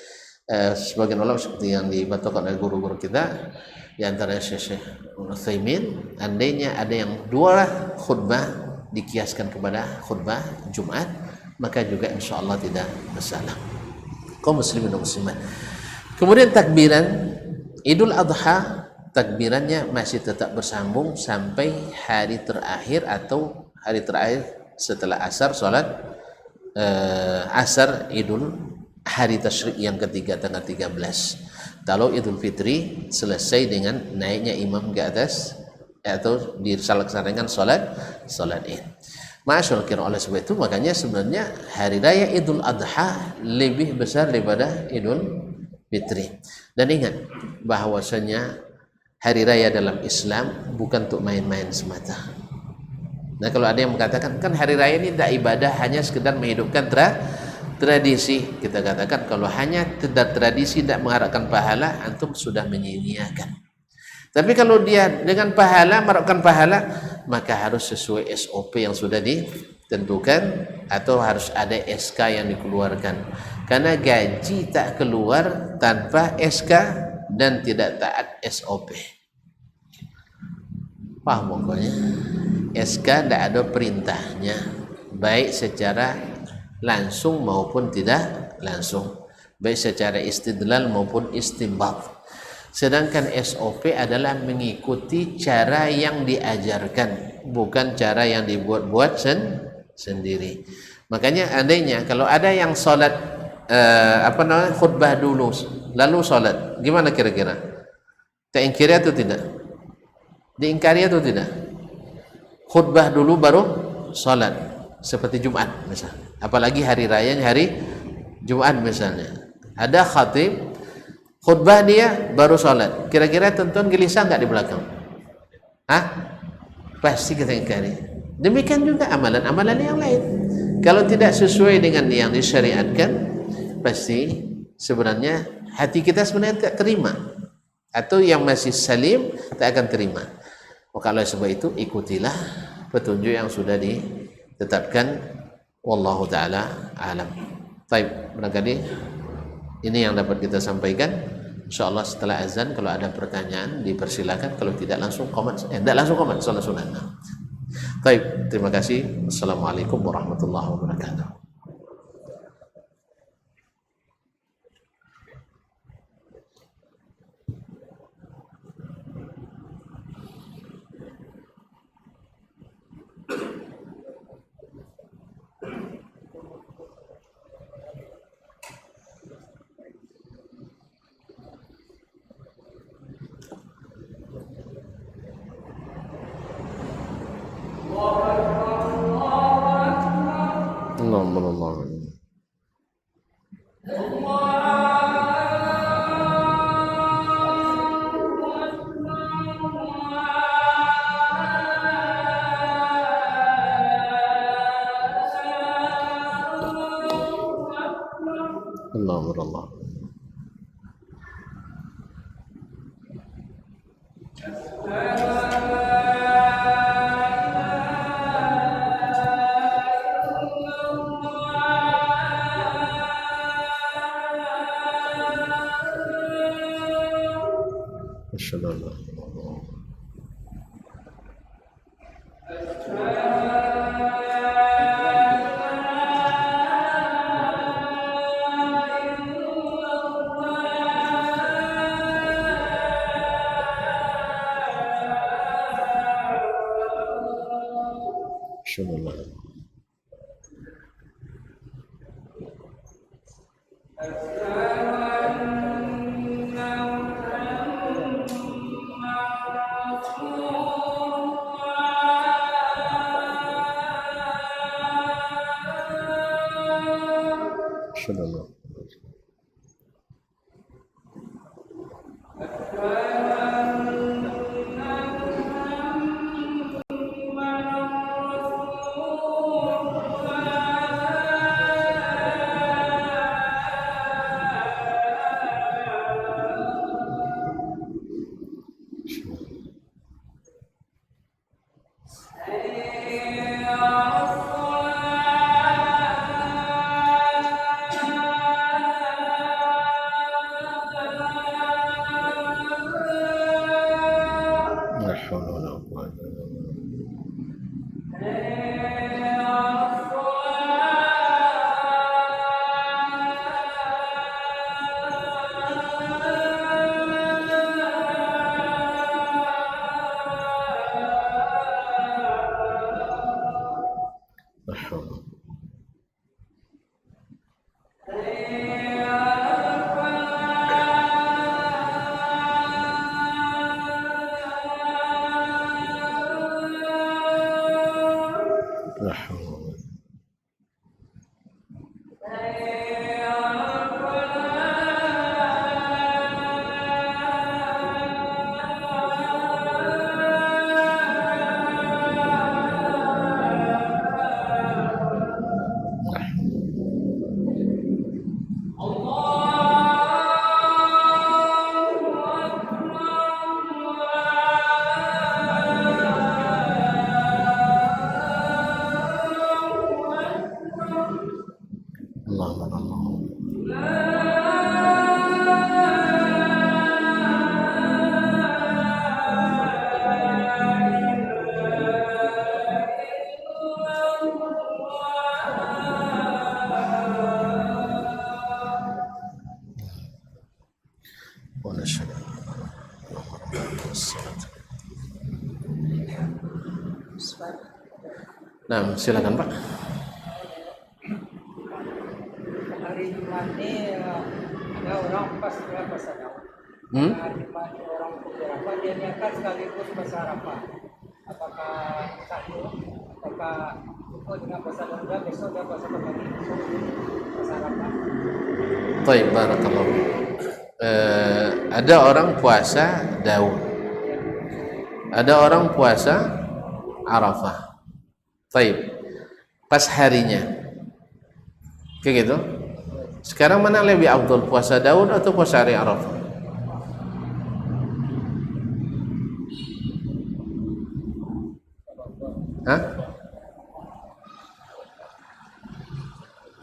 sebagian ulama, seperti yang dibatalkan oleh guru-guru kita, di antara Syekh Utsaimin, andainya ada yang 2 khutbah dikiaskan kepada khutbah Jumat, maka juga insya Allah tidak masalah. Kaum muslimin dan muslimat, kemudian takbiran Idul Adha, takbirannya masih tetap bersambung sampai hari terakhir atau hari terakhir setelah asar, salat asar Idul hari tasyrik yang ketiga tanggal 13. Kalau Idul Fitri selesai dengan naiknya imam ke atas atau dilaksanakan salat Id. Masyaallah, kira oleh sebab itu makanya sebenarnya hari raya Idul Adha lebih besar daripada Idul Fitri. Dan ingat bahwasanya hari raya dalam Islam bukan untuk main-main semata. Nah, kalau ada yang mengatakan kan hari raya ini tidak ibadah, hanya sekedar menghidupkan tradisi, kita katakan kalau hanya tradisi tidak mengharapkan pahala, antum sudah menyia-nyiakan. Tapi kalau dia dengan pahala, mengharapkan pahala, maka harus sesuai SOP yang sudah ditentukan, atau harus ada SK yang dikeluarkan, karena gaji tak keluar tanpa SK dan tidak taat SOP. Paham pokoknya? SK tidak ada perintahnya, baik secara langsung maupun tidak langsung, baik secara istidlal maupun istinbat. Sedangkan SOP adalah mengikuti cara yang diajarkan, bukan cara yang dibuat-buat sendiri. Makanya andainya kalau ada yang salat khutbah dulu lalu salat, gimana kira-kira? Diingkari atau tidak? Diingkari atau tidak? Khutbah dulu baru salat, seperti Jumat misalnya, apalagi hari raya hari Jumat misalnya, ada khatib khutbah dia baru salat, kira-kira tonton gelisah nggak di belakang? Pasti kita ingkari. Demikian juga amalan-amalan yang lain, kalau tidak sesuai dengan yang disyariatkan, pasti sebenarnya hati kita sebenarnya tak terima, atau yang masih salim tak akan terima. Maka oleh sebab itu ikutilah petunjuk yang sudah ditetapkan, wallahu taala alam. Baik, barangkali ini yang dapat kita sampaikan. Insyaallah setelah azan kalau ada pertanyaan dipersilakan, kalau tidak langsung komen, tidak langsung komen, salat sunat. Baik, terima kasih. Assalamualaikum warahmatullahi wabarakatuh. Allah. Masyaallah. Bismillah. Bismillah. La hawla wa la quwwata illa billah. La hawla. La hawla. Allah Allah. Wa nashhadu Nah, silakan Pak. Hari Jumat ini ada orang pas Arafah. Hari Jumat orang beberapa dia niatkan sekaligus puasa Arafah. Apakah satu? Apakah cukup dengan puasa Daud besok dia puasa kembali besok puasa Arafah? Baik, barakallahu. Ada orang puasa Daud. Ada orang puasa Arafah. Baik. Pas harinya. Kayak gitu. Sekarang mana lebih afdal, puasa Daud atau puasa hari Arafah? Hah?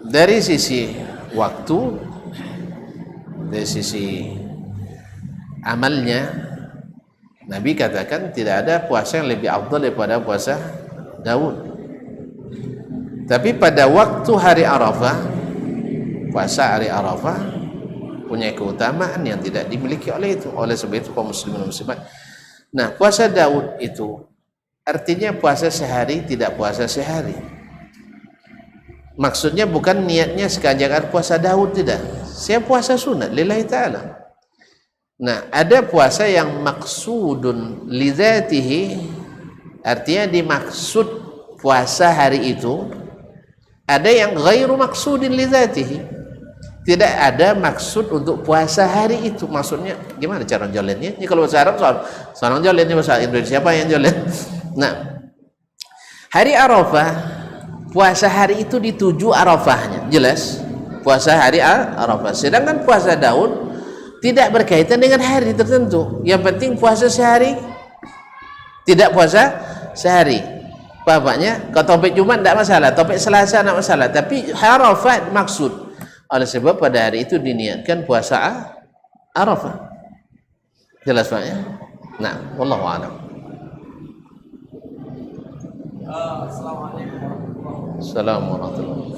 Dari sisi waktu, dari sisi amalnya, Nabi katakan tidak ada puasa yang lebih afdal daripada puasa Daud. Tapi pada waktu hari Arafah, puasa hari Arafah punya keutamaan yang tidak dimiliki oleh sebab itu kaum muslimin dan muslimat. Nah, puasa Daud itu artinya puasa sehari, tidak puasa sehari. Maksudnya bukan niatnya sekalian puasa Daud, tidak. Saya puasa sunat lillahi ta'ala. Nah, ada puasa yang maksudun li dzatihi, artinya dimaksud puasa hari itu. Ada yang ghairu maksudin li dzatihi, tidak ada maksud untuk puasa hari itu. Maksudnya gimana cara jolennya? Ini kalau bahasa Arab seorang jolen, ini bahasa Indonesia siapa yang jolen? Nah, hari Arafah, puasa hari itu dituju Arafahnya, jelas puasa hari Arafah. Sedangkan puasa Daud tidak berkaitan dengan hari tertentu. Yang penting puasa sehari, tidak puasa sehari. Bapaknya, kalau topik Jumat tidak masalah, topik Selasa tidak masalah, tapi Arafah maksud. Oleh sebab pada hari itu diniatkan puasa Arafah. Jelas Pak ya? Nah, wallahu a'lam. Assalamualaikum warahmatullahi Assalamualaikum.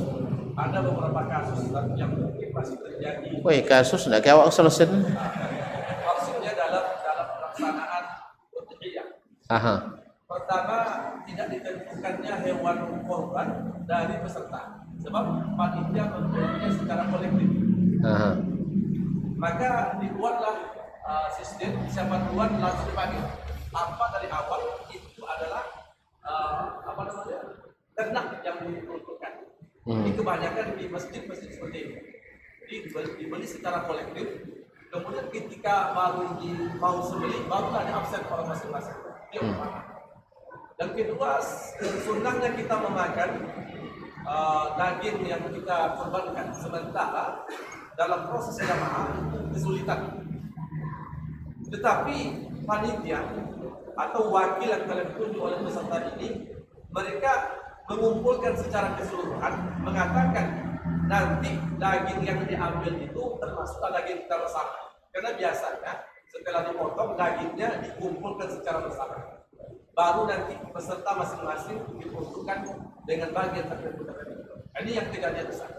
Ada beberapa kasus yang mungkin masih terjadi. Woi, kasus tidak kayak awak selesai. Maksudnya dalam pelaksanaan udhiyah. Aha. Pertama, tidak ditentukan bukannya hewan korban dari peserta, sebab panitia memilihnya secara kolektif. Aha. Maka dibuatlah sistem siapa duluan langsung dipanggil. Tanpa dari awal itu adalah ternak yang diperuntukkan. Ini kebanyakan di masjid-masjid seperti ini. Dibeli secara kolektif. Kemudian ketika baru mau sembelih, barulah ada absen orang masing-masing. Dan kedua, sunnahnya kita memakan daging yang kita korbankan, sementara dalam proses jamaah itu kesulitan. Tetapi panitia atau wakil yang kalian tunjuk oleh peserta ini, mereka mengumpulkan secara keseluruhan, mengatakan nanti daging yang diambil itu termasuk daging kita bersama. Karena biasanya setelah dipotong dagingnya dikumpulkan secara bersama. Baru nanti peserta masing-masing diperuntukkan dengan bagian tertentu. Ini yang tidak besar.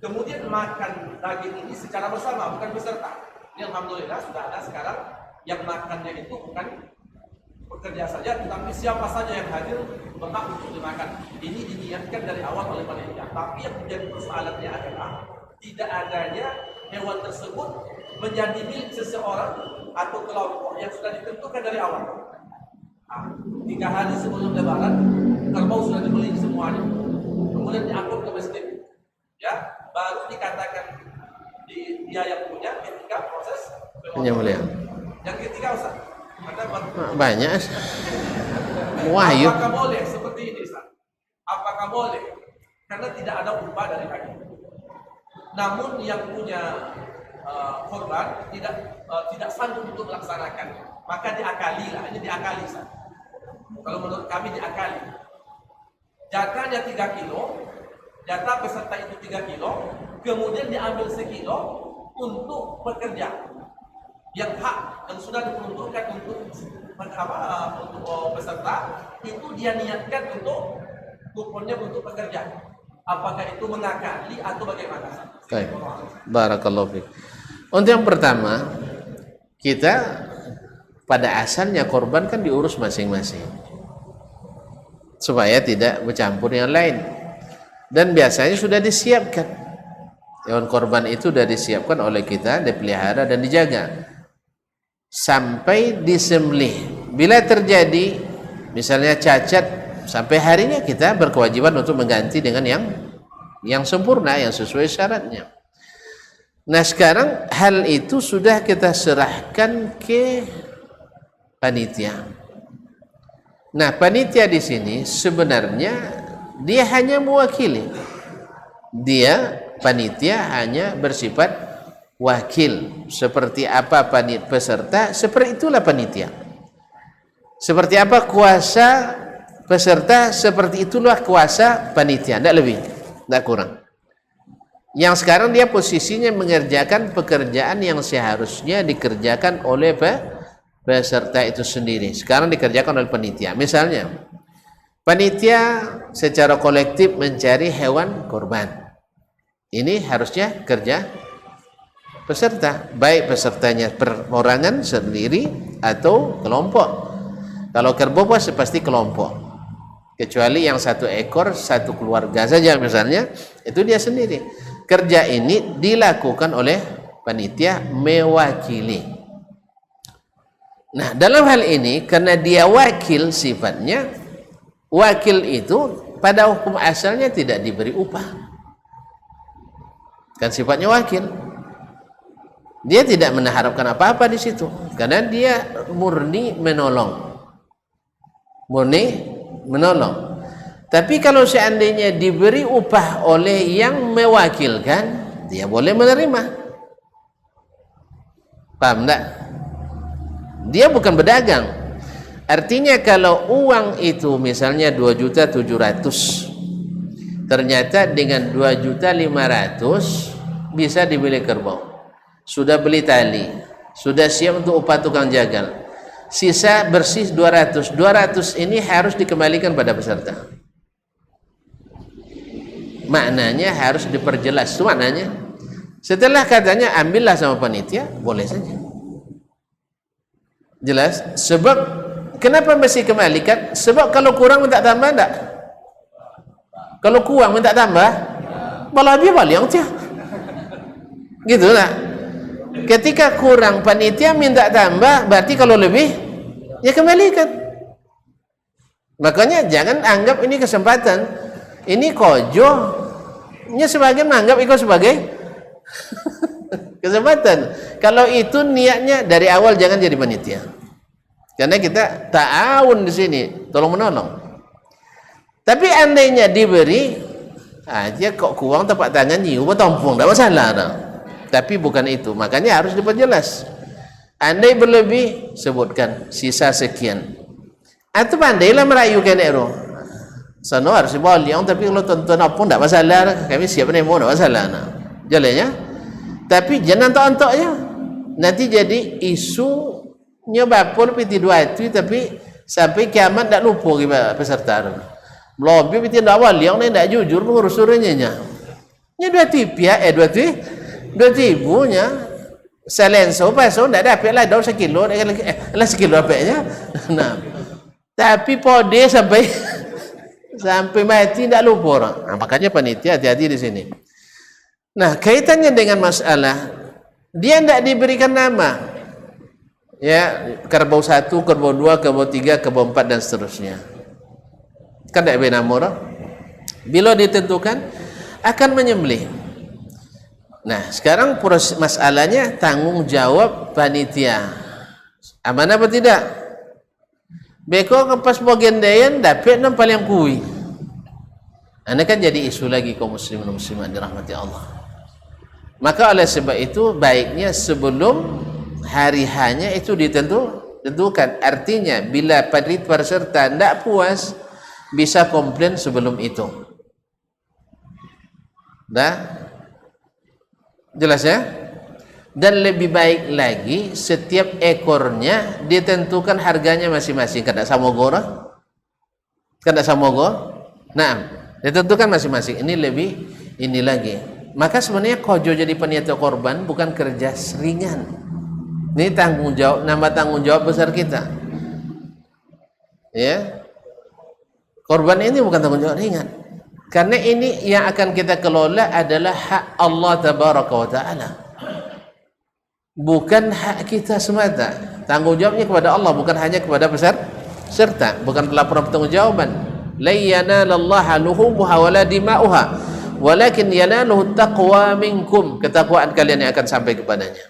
Kemudian makan daging ini secara bersama, bukan peserta. Ini alhamdulillah sudah ada sekarang yang makannya itu bukan pekerja saja, tetapi siapa saja yang hadir berhak untuk dimakan. Ini diniatkan dari awal oleh panitia. Tapi yang menjadi persoalannya adalah tidak adanya hewan tersebut menjadi milik seseorang atau kelompok yang sudah ditentukan dari awal. 3 hari sebelum Lebaran, kerbau sudah dibeli semuanya, kemudian diangkut ke masjid, ya, baru dikatakan dia yang punya ketika proses penyembelihan. Yang ketiga, Ustaz, Banyak. Wahyu. apakah boleh seperti ini, Ustaz? Apakah boleh? Karena tidak ada upah dari kami. Namun yang punya korban tidak sanggup untuk melaksanakan, maka diakali lah. Ini diakali, Ustaz. Kalau menurut kami diakali. Jatahnya 3 kilo, jatah peserta itu 3 kilo, kemudian diambil sekilo untuk pekerja yang hak yang sudah diperuntukkan untuk peserta itu dia niatkan untuk kuponnya untuk pekerja. Apakah itu mengakali atau bagaimana? Baik. Barakallahu fiik. Untuk yang pertama, kita pada asalnya korban kan diurus masing-masing supaya tidak bercampur yang lain, dan biasanya sudah disiapkan hewan korban itu, sudah disiapkan oleh kita, dipelihara dan dijaga sampai disembelih. Bila terjadi misalnya cacat, sampai harinya kita berkewajiban untuk mengganti dengan yang sempurna, yang sesuai syaratnya. Nah, sekarang hal itu sudah kita serahkan ke panitia. Nah, panitia di sini sebenarnya dia hanya mewakili. Panitia hanya bersifat wakil. Seperti apa peserta, seperti itulah panitia. Seperti apa kuasa peserta, seperti itulah kuasa panitia, tidak lebih, tidak kurang. Yang sekarang dia posisinya mengerjakan pekerjaan yang seharusnya dikerjakan oleh peserta itu sendiri, sekarang dikerjakan oleh panitia. Misalnya panitia secara kolektif mencari hewan korban, ini harusnya kerja peserta, baik pesertanya perorangan sendiri atau kelompok. Kalau kerbau pasti kelompok, kecuali yang 1 ekor 1 keluarga saja misalnya, itu dia sendiri. Kerja ini dilakukan oleh panitia mewakili. Nah, dalam hal ini karena dia wakil sifatnya, wakil itu pada hukum asalnya tidak diberi upah, kan sifatnya wakil. Dia tidak mengharapkan apa-apa di situ karena dia murni menolong. Tapi kalau seandainya diberi upah oleh yang mewakilkan, dia boleh menerima. Paham enggak? Dia bukan berdagang. Artinya kalau uang itu misalnya 2.700.000, ternyata dengan 2.500.000 bisa dibeli kerbau. Sudah beli tali, sudah siap untuk upah tukang jagal. Sisa bersih 200 ini harus dikembalikan pada peserta. Maknanya harus diperjelas, itu maknanya. Setelah katanya ambillah sama panitia, boleh saja. Jelas? Sebab kenapa mesti kembalikan? Sebab kalau kurang minta tambah enggak? Kalau kurang minta tambah, malah dia balik dia. Gitu lah. Ketika kurang panitia minta tambah, berarti kalau lebih ya kembalikan. Makanya jangan anggap ini kesempatan. Ini kojo. Nya sebagian menganggap itu sebagai kesempatan. Kalau itu niatnya dari awal jangan jadi panitia. Karena kita ta'awun di sini, tolong menolong. Tapi andainya diberi aja kok kurang tepak tangan nyium tampung, tidak masalah. Nah. Tapi bukan itu, makanya harus diperjelas. Andai berlebih, sebutkan sisa sekian. Atau pandailah merayukan itu. Sono harus dibolong, tapi kalau tonton apa tidak masalah. Kami siap nemo, tidak masalah. Nah. Jalannya. Tapi jangan antok-antoknya. Nanti jadi isu nyobapul piti dua itu, tapi sampai kiamat tidak lupa peserta. Melobi piti awal yang tidak jujur mengurus suruhnya. Nya dua tibunya selenso paso tidak dapat lah daun sekilo lah sekilo dapatnya. Nah, tapi pode sampai mati tidak lupa orang. Nah, makanya panitia hati-hati di sini. Nah, kaitannya dengan masalah dia tidak diberikan nama. Ya, kerbau 1, kerbau 2, kerbau 3, kerbau 4 dan seterusnya. Kan tidak beri nama orang. Bila ditentukan akan menyembelih. Nah, sekarang proses masalahnya tanggung jawab panitia. Aman apa tidak? Beko kepas bagian dayan dapat nam paling kui. Ini kan jadi isu lagi kaum muslimin dan muslimat dirahmati Allah. Maka oleh sebab itu baiknya sebelum hari hanya itu ditentukan. Artinya bila peserta tidak puas bisa komplain sebelum itu. Dah? Jelas ya? Dan lebih baik lagi setiap ekornya ditentukan harganya masing-masing. Kada sama gora? Kada sama gora? Nah, ditentukan masing-masing. Ini lebih ini lagi. Maka sebenarnya kojo jadi panitia korban bukan kerja ringan. Ini tanggung jawab, nambah tanggung jawab besar kita. Ya. Korban ini bukan tanggung jawab ringan. Karena ini yang akan kita kelola adalah hak Allah Tabaraka wa Ta'ala. Bukan hak kita semata. Tanggung jawabnya kepada Allah, bukan hanya kepada peserta, bukan pelaporan pertanggungjawaban. La yanalallaha luhumuha wala dima'uha, walakin yanaluhu taqwa minkum. Ketakwaan kalian yang akan sampai kepadanya.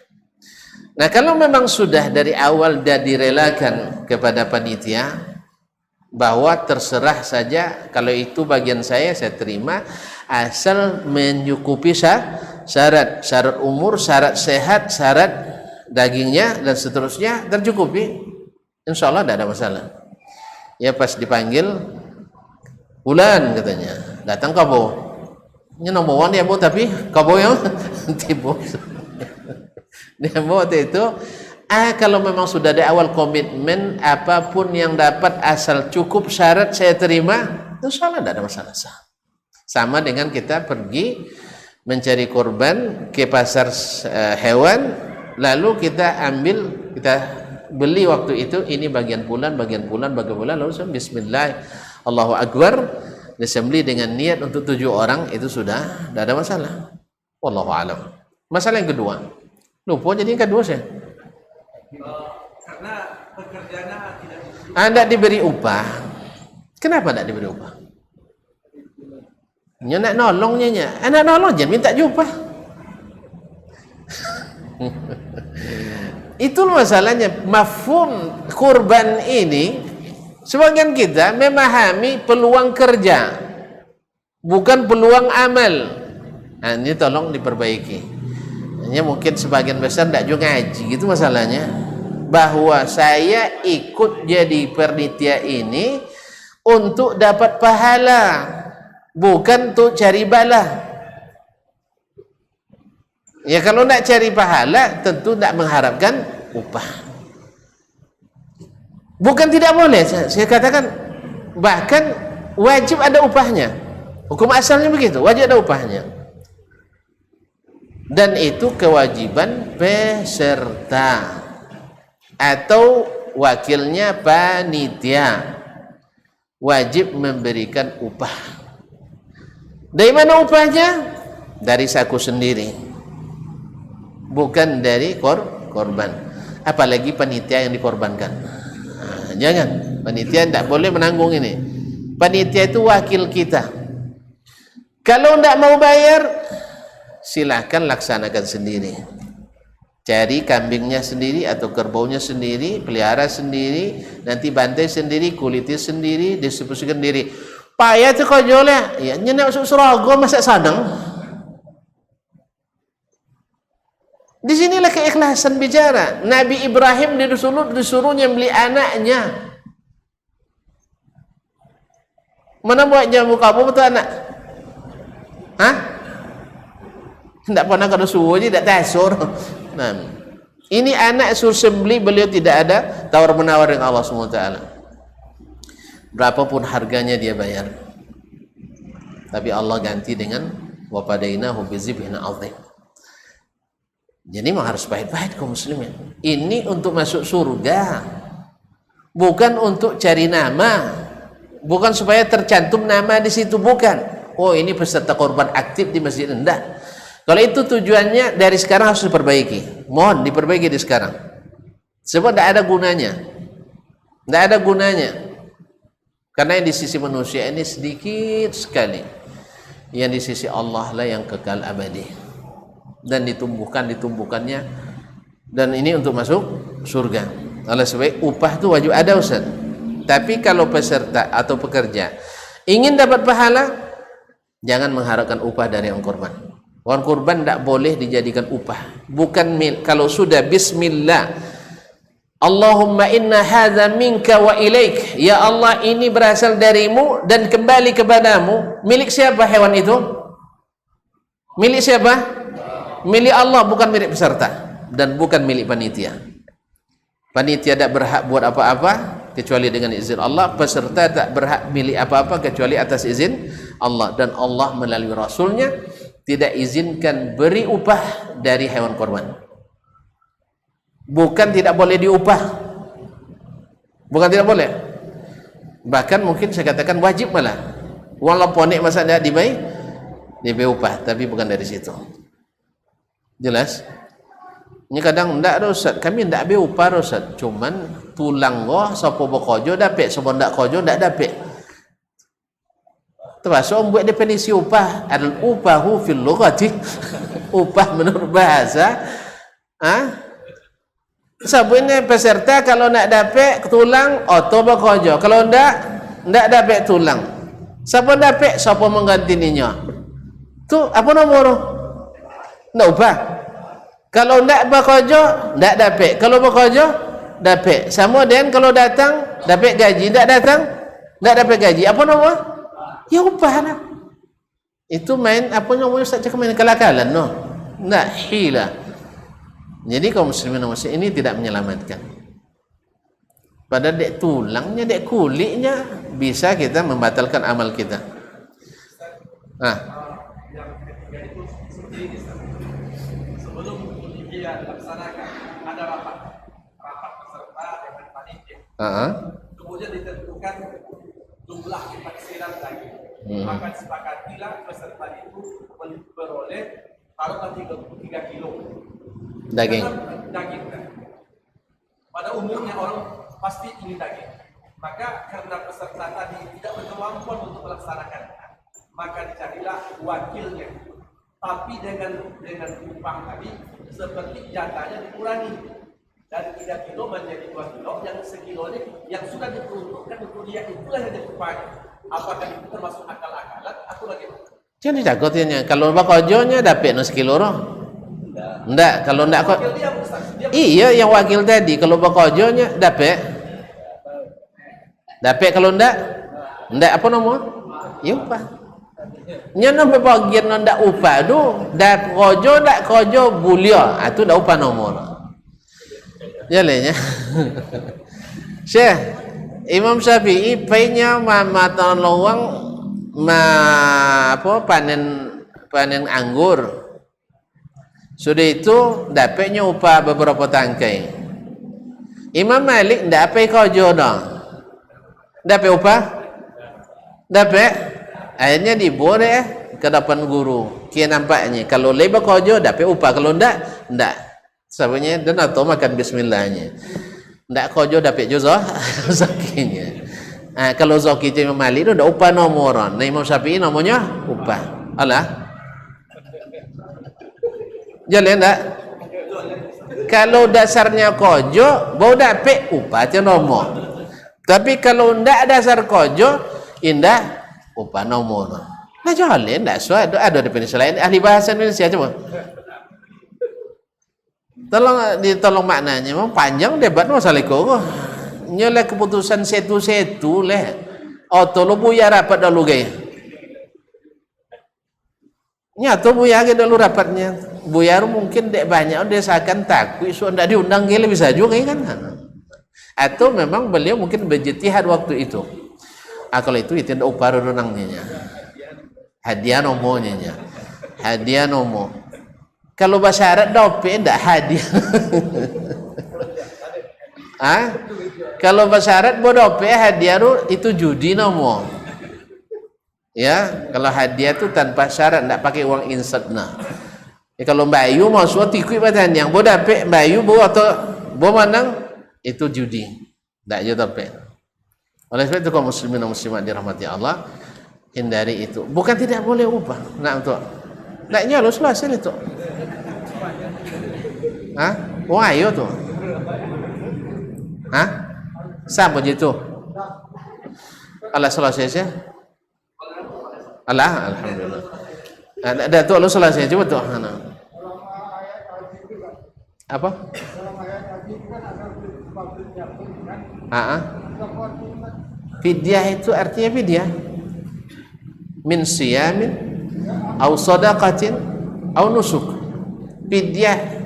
Nah, kalau memang sudah dari awal dah direlakan kepada panitia bahwa terserah saja, kalau itu bagian saya terima asal mencukupi syarat umur, syarat sehat, syarat dagingnya dan seterusnya tercukupi, insya Allah tidak ada masalah. Ya pas dipanggil bulan katanya datang kabo, ini nomor 1 ya bu, tapi kabo yang tiba dia mau itu. Kalau memang sudah dari awal komitmen apapun yang dapat asal cukup syarat saya terima, insya Allah tidak ada masalah. Sama dengan kita pergi mencari korban ke pasar hewan, lalu kita beli waktu itu ini bagian bulan, lalu bismillah, Allahu Akbar, disembelih dengan niat untuk 7 orang, itu sudah tidak ada masalah. Wallahu a'lam. Masalah yang kedua, lupa jadi yang kedua saya. Karena pekerjaannya tidak Anda diberi upah. Kenapa tidak diberi upah? Nya nak nolongnya, anak nolong jangan minta upah. Itu masalahnya. Mafhum kurban ini sebagian kita memahami peluang kerja, bukan peluang amal. Nah, ini tolong diperbaiki. Hanya mungkin sebagian besar tidak juga ngaji, gitu masalahnya. Bahwa saya ikut jadi panitia ini untuk dapat pahala, bukan untuk cari bala. Ya kalau nak cari pahala tentu tidak mengharapkan upah. Bukan tidak boleh, saya katakan bahkan wajib ada upahnya. Hukum asalnya begitu, wajib ada upahnya. Dan itu kewajiban peserta atau wakilnya panitia, wajib memberikan upah. Dari mana upahnya? Dari saku sendiri, bukan dari korban. Apalagi panitia yang dikorbankan. Jangan, panitia tidak boleh menanggung ini. Panitia itu wakil kita. Kalau tidak mau bayar, silahkan laksanakan sendiri. Cari kambingnya sendiri atau kerbaunya sendiri, pelihara sendiri, nanti bantai sendiri, kulitnya sendiri, distribusikan sendiri. Payah tu kau jual ya, nyenak masuk Surago masak sadang. Di sinilah keikhlasan bicara. Nabi Ibrahim disuruh nyembeli anaknya. Mana buat jamu kamu betul anak? Hah? Tidak pernah kau suruh je, tidak tasur. Nah, ini anak suruh sembeli, beliau tidak ada tawar menawar dengan Allah SWT. Berapapun harganya dia bayar, tapi Allah ganti dengan wafadainahu bizibhin azim. Jadi memang harus baik-baik kaum muslimin. Ini untuk masuk surga, bukan untuk cari nama, bukan supaya tercantum nama di situ, bukan. Oh, ini peserta korban aktif di masjid. Enggak. Kalau itu tujuannya, dari sekarang harus diperbaiki. Mohon diperbaiki di sekarang. Sebab tidak ada gunanya. Tidak ada gunanya. Karena yang di sisi manusia ini sedikit sekali. Yang di sisi Allah lah yang kekal abadi. Dan ditumbuhkannya. Dan ini untuk masuk surga. Oleh sebab upah itu wajib ada, Ustaz. Tapi kalau peserta atau pekerja ingin dapat pahala, jangan mengharapkan upah dari orang korban. Orang kurban tidak boleh dijadikan upah. Bukan kalau sudah bismillah, Allahumma inna hadza minka wa ilaik. Ya Allah, ini berasal darimu dan kembali kepadamu. Milik siapa hewan itu? Milik siapa? Milik Allah, bukan milik peserta dan bukan milik panitia. Panitia tidak berhak buat apa-apa kecuali dengan izin Allah. Peserta tak berhak milik apa-apa kecuali atas izin Allah. Dan Allah melalui Rasulnya tidak izinkan beri upah dari hewan korban. Bukan tidak boleh diupah, bukan tidak boleh, bahkan mungkin saya katakan wajib malah. Walaupun ponek masa tidak dibayar upah, tapi bukan dari situ. Jelas? Ini kadang tidak ada Ustaz, kami tidak bayar upah Ustaz, cuman tulang goh sopo bokojo dapat, sopo ndak kojo ndak dapat. Termasuk buat definisi upah, al-upahu fil lughati, upah menurut bahasa. Sebenarnya peserta kalau nak dapat tulang auto bekerja, kalau ndak dapat tulang. Siapa dapat, siapa menggantinya. Tu apa nomor? Ndak upah. Kalau ndak bekerja, ndak dapat. Kalau bekerja, dapat. Sama dengan kalau datang dapat gaji, ndak datang ndak dapat gaji. Apa nomor? Ya upah lah. Itu main apa namanya Ustaz, cakap main kalakalan no. Nah, hila. Jadi kaum muslimin ini tidak menyelamatkan. Pada dek tulangnya, dek kulitnya bisa kita membatalkan amal kita. Yang ketiga itu seperti ini, sebelum dia dilaksanakan ada rapat peserta dengan panitia. Kemudian ditentukan jumlah penghasilan lagi. Maka sepakatilah peserta itu beroleh taruhlah 3 kilo daging. Pada umumnya orang pasti ingin daging. Maka karena peserta tadi tidak berkemampuan untuk melaksanakan, maka dicarilah wakilnya. Tapi dengan upah tadi seperti jatahnya dikurangi dari 3 kilo menjadi 2 kilo, yang sekilonnya yang sudah diperuntukkan untuk dia itulah yang diupahnya. Apakah itu termasuk akal-akalan atau bagaimana? Jangan ditakutnya. Kalau bakojonya dapat no sekilo roh. Enggak, kalau enggak kok. Iya, yang wakil tadi kalau bakojonya dapat. Dapat kalau enggak apa nomor? Ya upah. Nya nomor bagian ndak upah tu, dak kojo bulia, itu dak upah nomor. Jalannya. Syekh Imam Syafi'i painya mata lawang panen anggur. Sudah itu dapatnya upah beberapa tangkai. Imam Malik ndak apa kojo dah. Dapat upah? Dapat. Akhirnya diboleh ke depan guru. Kia nampaknya kalau leba kojo dapat upah, kalau ndak sabanya dan atau makan bismillahnya. Ndak kojo dapat juzah zakinya. Kalau zaki cuma mali itu ndak upah nomoran. Nah Imam Syafi'i nomornya upah. Alah. Jalan ndak? Kalau dasarnya kojo, bau dapat upah je nomor. Tapi kalau ndak dasar kojo, indah upah nomor. Nah jalan ndak soal ada definisi lain ahli bahasa Indonesia coba. Tolong maknanya, memang panjang debat masalah itu. Nyolah keputusan setu leh. Tolong buya rapat dulu gaya. Nyata buya ke dulu rapatnya. Buya mungkin dek banyak desakan takut isu ndak diundang gila bisa juga kan. Atau memang beliau mungkin berjihad waktu itu. Kalau itu tidak upah renangnya. Hadiah nomornya. Hadiah nomor. Kalau bahasa Arab dope ndak hadiah. Kalau bahasa Arab bodope hadiah itu judi nomor. Ya, kalau hadiah itu tanpa syarat, ndak pakai uang insert nah. Ya, kalau bayu mau suatu ikut badan yang bodope bayu bo atau bo manang itu judi. Ndak je dope. Oleh sebab itu kaum muslimin dan muslimat dirahmati Allah, hindari itu. Bukan tidak boleh ubah. Nah untuk ndak nyalo hasil itu. Oh ayo tuh. Sama je tu. Allah selesai saja. Allah alhamdulillah. Ada tu Allah selesai coba tu. Apa? Fidyah itu artinya fidyah min siyamin au sadaqatin au nusuk. Fidyah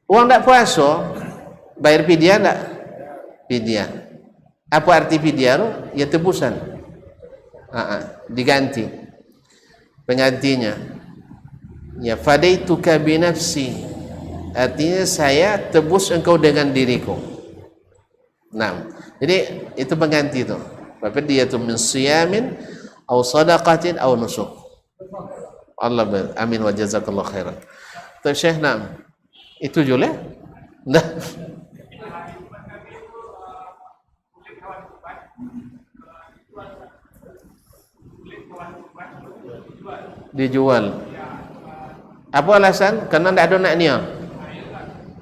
uang tak puasa bayar fidyah tak? Fidyah apa arti fidyah tu? Ya tebusan, diganti penggantinya. Ya fadaituka binafsi artinya saya tebus engkau dengan diriku. Nah, jadi itu pengganti tu. Tapi dia tu min siyamin au sadaqatin au nusuk. Allah amin wa jazakallahu khairan. Tu Syekh nam. Itu jule? Dah. Dijual. Apa alasan? Karena tidak ada nak niat.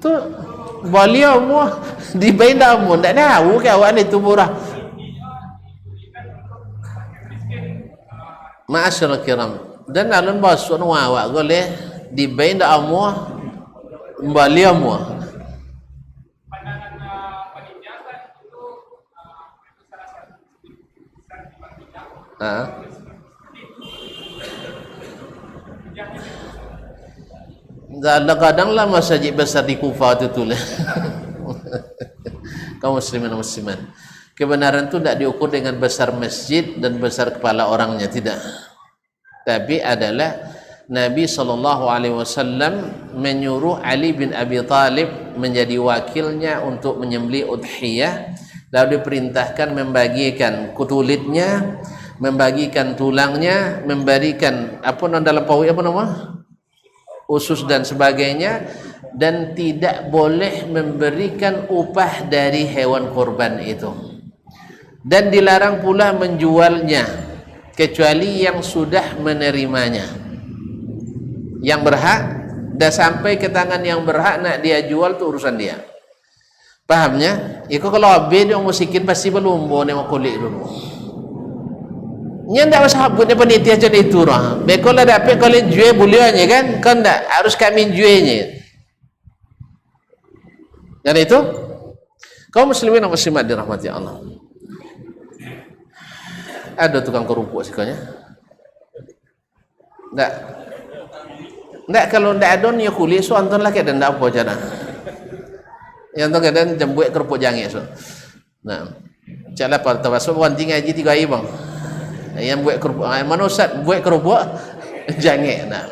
Tu beliau mu di benda mu tidak tahu ke awak ni tu murah. Ma'asyarul kiram. Dan alun basuh awak boleh di benda mu beliau mu. Kadang-kadang lah masjid besar di Kufah itu tulis. Kaum muslimin dan muslimat, kebenaran itu tidak diukur dengan besar masjid dan besar kepala orangnya, tidak. Tapi adalah Nabi SAW menyuruh Ali bin Abi Thalib menjadi wakilnya untuk menyembelih udhiyah, lalu diperintahkan membagikan kulitnya, membagikan tulangnya, memberikan apa dalam pawi apa nama? Usus dan sebagainya, dan tidak boleh memberikan upah dari hewan kurban itu, dan dilarang pula menjualnya kecuali yang sudah menerimanya, yang berhak. Dah sampai ke tangan yang berhak nak dia jual tu urusan dia. Pahamnya? Iko kalau abis dia musikin pasti belum boleh mau kulik dulu. Nya ndak usah buatnya panitia jadi itu lah. Bekola dapat kalau jual buliannya kan ndak harus kami jualnya. Dan itu kaum muslimin dan muslimat dirahmati Allah. Ada tukang kerupuk sikanya? Ndak kalau ndak ada ni kulit so anton lah ke dan ndak apa jana. Yang tu kadang jembuat kerupuk jangit so. Nah, caklah pada termasuk wanti ngaji 3 hari bang. Yang buat kerupuk, mana Ustaz buat kerupuk jangit. Nah,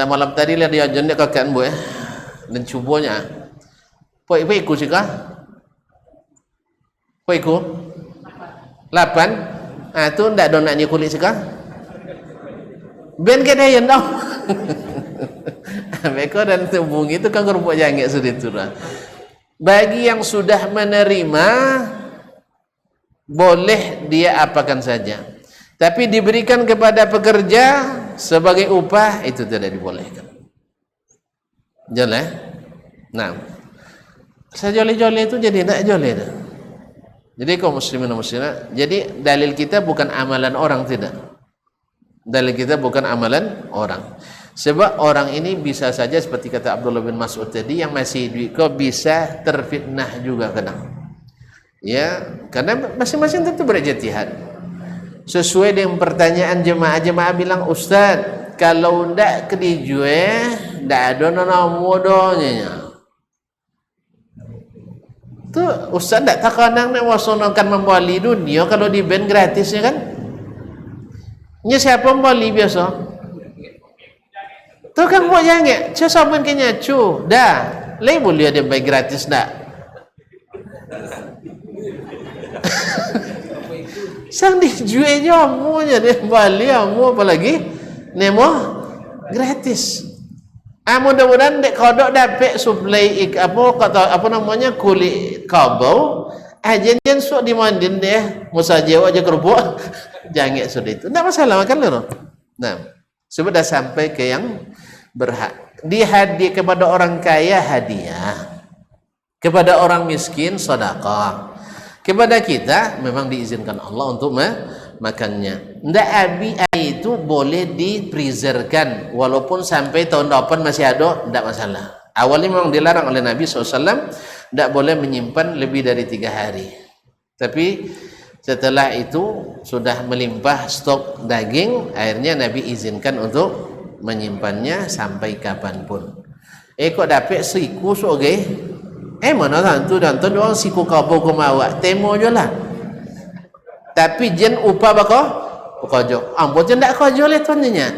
malam tadi lah dia janda kakak buat dan cubanya. Poi ikut sih kah? Poi ikut 8. Tu ndak ada nak ni kulit sih kah? Ben kedayan dong. Beko dan tembung itu kan kerupuk jangkik sudah itu lah. Bagi yang sudah menerima, boleh dia apakan saja. Tapi diberikan kepada pekerja sebagai upah, itu tidak dibolehkan. Jelas? Nah, saya joleh-joleh itu jadi tidak joleh. Jadi kaum muslimin dan muslimat, jadi dalil kita bukan amalan orang, tidak. Dalil kita bukan amalan orang. Sebab orang ini bisa saja seperti kata Abdullah bin Mas'ud tadi, yang masih kok bisa terfitnah juga kadang. Ya, karena masing-masing tentu berijtihad. Sesuai dengan pertanyaan jemaah bilang, Ustaz, kalau ndak kedijue, ndak ada modonya. Tu Ustaz ndak takanang nak wasonokan membali dunia kalau di band gratisnya kan? Nya siapa membali biasa? Tu kan buat jangan, cu sabun kenya cu, dah, lagi boleh ada baik gratis dah. Sang dijual jamunya dia balik amu apalagi nemo gratis. Mudah-mudahan dek kodok dapat suplai apa namanya kulit kabau. Ajen sok dimandin deh, musajew aja kerupuk. Jangan sudah itu. Enggak masalah makan lo. Nah, sudah sampai ke yang berhak. Dihadiah kepada orang kaya hadiah. Kepada orang miskin sedekah. Kepada kita memang diizinkan Allah untuk makannya. Ndak abi itu boleh dipreservekan walaupun sampai tahun depan masih ada, ndak masalah. Awalnya memang dilarang oleh Nabi SAW, ndak boleh menyimpan lebih dari 3 hari. Tapi setelah itu sudah melimpah stok daging, akhirnya Nabi izinkan untuk menyimpannya sampai kapanpun. Kok dapat siku soge? Mana tantu dan tu orang siku kabur ke mawak temo je lah. Tapi jen upah bako kojo. Ambo jen tak kojo le tuannya.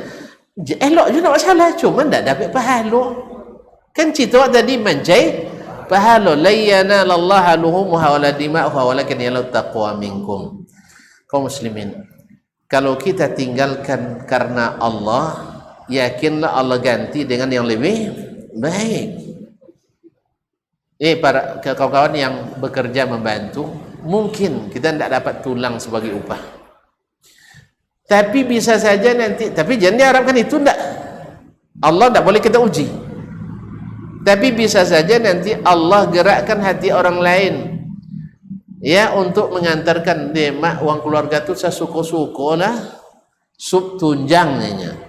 Elok je nak masalah, cuma tak dapat pahala. Kan cerita tadi mencai pahala layyana lallaha luhumuha wala dima'uha walakin yalau taqwa minkum. Kaum muslimin, kalau kita tinggalkan karena Allah, yakinlah Allah ganti dengan yang lebih baik. Para kawan-kawan yang bekerja membantu, mungkin kita tidak dapat tulang sebagai upah. Tapi bisa saja nanti, tapi jangan diharapkan itu tidak. Allah tidak boleh kita uji. Tapi bisa saja nanti Allah gerakkan hati orang lain, ya, untuk mengantarkan dia mak uang keluarga tu sesuko-suko lah, sup tunjangnya.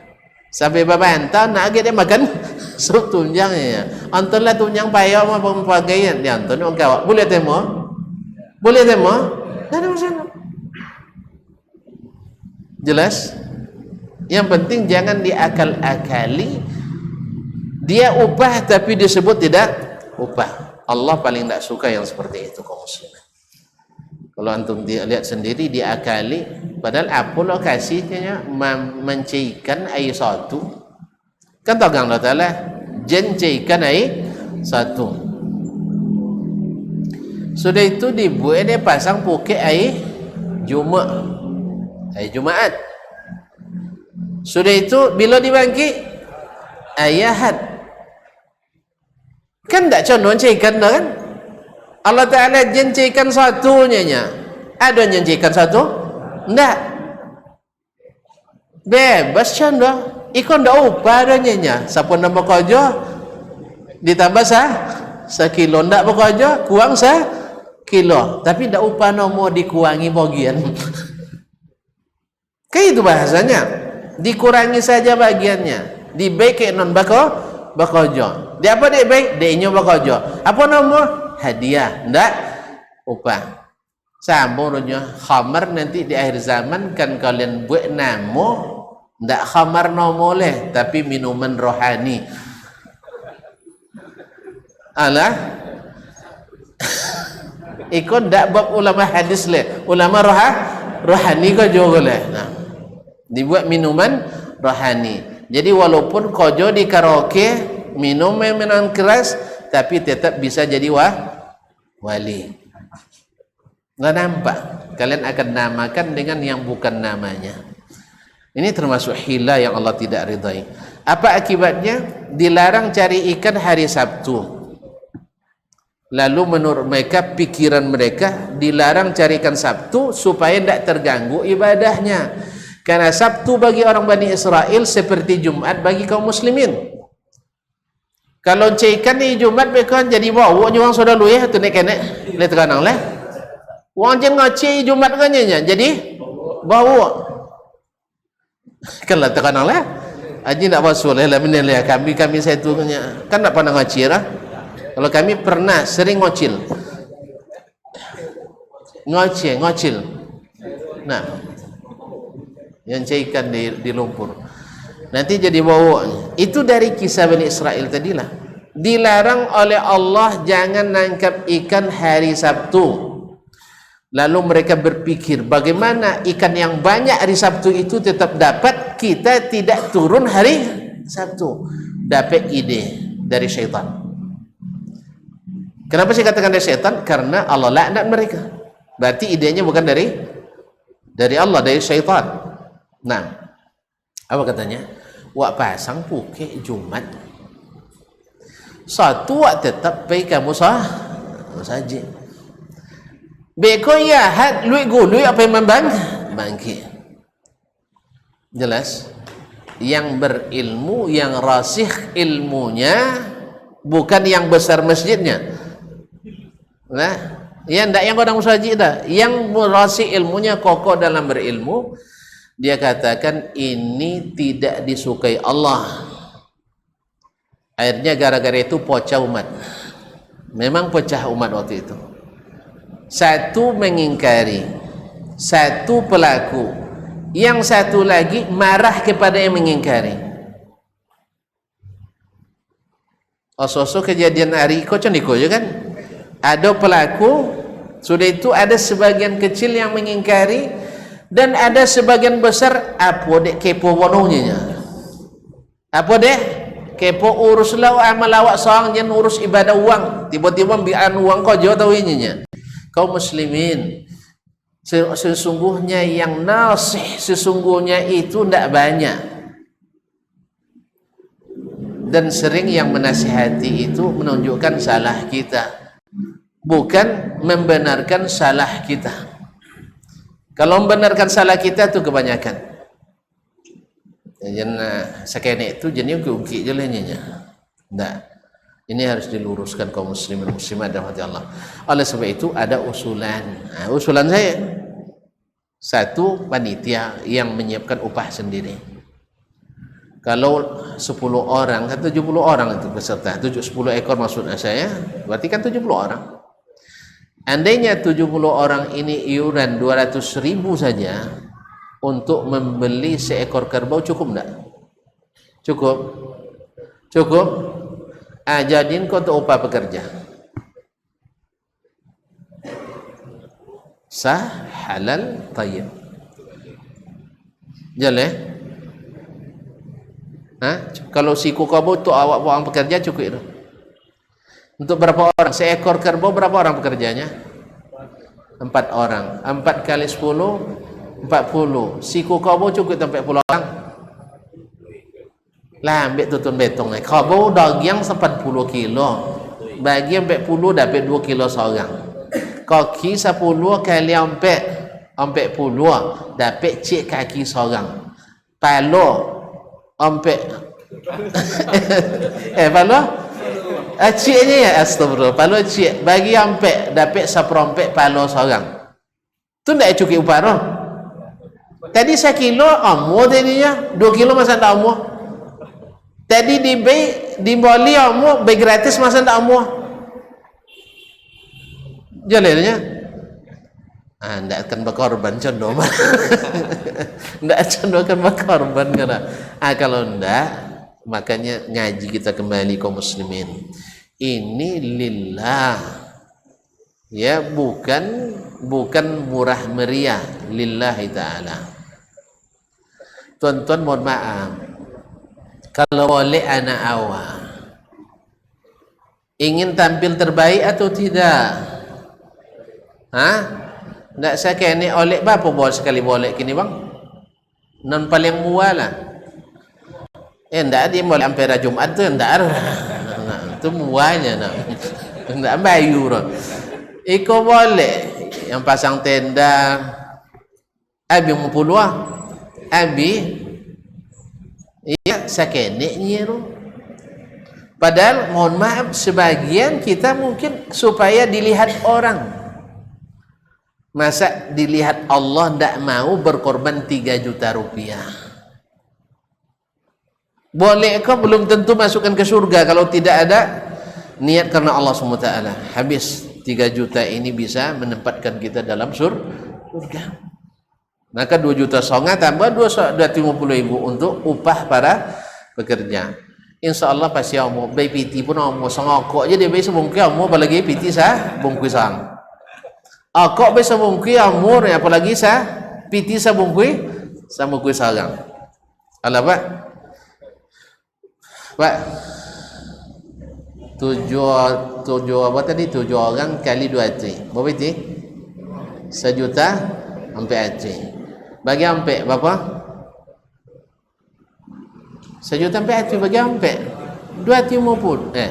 Sampai babanta nak agak dia makan sup tunjangnya. Antonlah tunjang payah mah pembagaian dia anton orang kawak. Boleh temo? Boleh temo? Tak ada masalah. Jelas? Yang penting jangan diakal-akali. Dia upah tapi disebut tidak upah. Allah paling tak suka yang seperti itu kaum muslimin. Kalau antum lihat sendiri diakali, padahal apa lokasinya mencaikan air satu. Kan tahu kan Allah Ta'ala jencaikan air satu. Sudah itu dibuat dia pasang pukit air Jumaat. Sudah itu bila dibangkit air Ahad. Kan tak contoh caikan dah kan? Allah Ta'ala jencaikan satunya nya. Ada jencaikan satu? Tidak. Bebas contoh. Ikon dah upah adanya nya. Siapa nak bekerja ditambah sekilo. Tak bekerja kurang sekilo. Tapi tak upah nomor dikurangi bagian. Kayak itu bahasanya. Dikurangi saja bagiannya. Di baik non bekerja. Dia apa dia baik? Dia inyo bekerja. Apa nomor? Hadiah, ndak upah. Sambungnya khamar nanti di akhir zaman kan kalian buat namo, ndak khamar nomo leh, tapi minuman rohani. Alah, ikut ndak bab ulama hadis leh, ulama rohani kau juga leh. Nah, dibuat minuman rohani. Jadi walaupun kojo di karaoke minum minuman keras, tapi tetap bisa jadi wali. Nggak nampak. Kalian akan namakan dengan yang bukan namanya. Ini termasuk hila yang Allah tidak ridai. Apa akibatnya? Dilarang cari ikan hari Sabtu. Lalu menurut mereka, pikiran mereka, dilarang cari ikan Sabtu supaya tidak terganggu ibadahnya. Karena Sabtu bagi orang Bani Israel seperti Jumat bagi kaum muslimin. Kalau cari ikan di Jumat mereka jadi bawa orang sudah lu ya tu nek kenek le tekanang le. Wang jen ngaci Jumat kan jadi bawa. Kalau tekanang le. Aji nak basuh le minen le kami saya tu kan nak pandang ngaci lah. Kalau kami pernah sering ngocil. Ngocil. Nah, yang caikan di lumpur. Nanti jadi bau. Itu dari kisah Bani Israel tadilah. Dilarang oleh Allah jangan nangkap ikan hari Sabtu. Lalu mereka berpikir bagaimana ikan yang banyak hari Sabtu itu tetap dapat, kita tidak turun hari Sabtu. Dapat ide dari syaitan. Kenapa saya katakan dari setan? Karena Allah laknat mereka. Berarti idenya bukan dari Allah, dari syaitan. Nah, apa katanya? Wak pasang puke Jumat. Satu wak tetap pergi kamu saja. Beko ya hat lui gului apa yang bangki. Jelas? Yang berilmu, yang rasih ilmunya, bukan yang besar masjidnya. Nah, yang ndak yang orang musajid dah, yang merasi ilmunya kokoh dalam berilmu, dia katakan ini tidak disukai Allah. Akhirnya gara-gara itu pecah umat. Memang pecah umat waktu itu. Satu mengingkari, satu pelaku, yang satu lagi marah kepada yang mengingkari. Oso-oso kejadian hari kocon diko je kan? Ada pelaku, sudah itu ada sebagian kecil yang mengingkari, dan ada sebagian besar apa dek kepo wononya. Apa dek kepo uruslah amal awak seorang jangan urus ibadah uang. Tiba-tiba bian uang kau jauh tahu ininya. Kaum muslimin, sesungguhnya yang nasih sesungguhnya itu tidak banyak. Dan sering yang menasihati itu menunjukkan salah kita, bukan membenarkan salah kita. Kalau membenarkan salah kita itu kebanyakan. Jangan sekene itu jenis ungki je lainnya. Nah, ini harus diluruskan kaum muslimin muslimat rahmati Allah. Oleh sebab itu ada usulan. Nah, usulan saya, satu panitia yang menyiapkan upah sendiri. Kalau 10 orang, 70 orang itu peserta, 10 ekor maksudnya saya, berarti kan 70 orang. Andainya 70 orang ini iuran 200.000 saja untuk membeli seekor kerbau, cukup enggak? Cukup? Jadiin kau untuk upah pekerja. Sah, halal, tayyib. Jelas? Kalau siku kerbau untuk awak orang pekerja cukup itu. Untuk berapa orang? Seekor kerbau berapa orang pekerjanya? 4 orang. 4 kali 10, 40. Siku kerbau cukup sampai 40 orang. Lah ambil tutun betong ni. Kerbau daging 40 kilo. Bagi 40 dapat 2 kilo seorang. Kaki 10 kali 40 dapat cik kaki seorang. Palo ompek palo ciknya ya, astagfirullah, palo cik bagi ompek dapat seperompek palo seorang. Tu ndak cukup upah roh. Tadi 1 kilo amu tadinya, 2 kilo masa tak amu. Tadi di Bali amu bay gratis masa tak amu. Jalannya ndak akan berkorban condong. Ndak akan berkorban karena kalau ndak, makanya ngaji kita kembali kaum muslimin. Ini lillah. Ya, bukan murah meriah, lillahi ta'ala. Tuan-tuan mohon maaf, kalau boleh anak awak ingin tampil terbaik atau tidak? Ndak saya kene oleh berapa boleh sekali boleh kini bang? non paling mual lah. Ndak dia boleh sampai hari Jumat tu ndak ada. Nah, tu mualnya nak. Ndak bayu dah. Iko boleh yang pasang tenda abi mempuluh abi iya sakeneknya tu. Padahal mohon maaf sebagian kita mungkin supaya dilihat orang. Masa dilihat Allah ndak mau berkorban 3 juta rupiah. Bolehkah? Belum tentu masukkan ke surga kalau tidak ada niat karena Allah SWT. Habis 3 juta ini bisa menempatkan kita dalam surga. Maka 2 juta songa tambah 250.000 untuk upah para pekerja. Insya Allah pasti kamu bayi piti pun kamu songokok je dia bayi sebungkui kamu apalagi piti sah bungkui sang. Kok bayi sebungkui kamu apalagi sah piti sah bungkui sarang. Alah Pak. Pak, 7 apa tadi? 7 orang kali 2 hatri. Berapa itu? 1 juta sampai hatri. Bagi sampai berapa? 1 juta sampai hatri bagi sampai 250.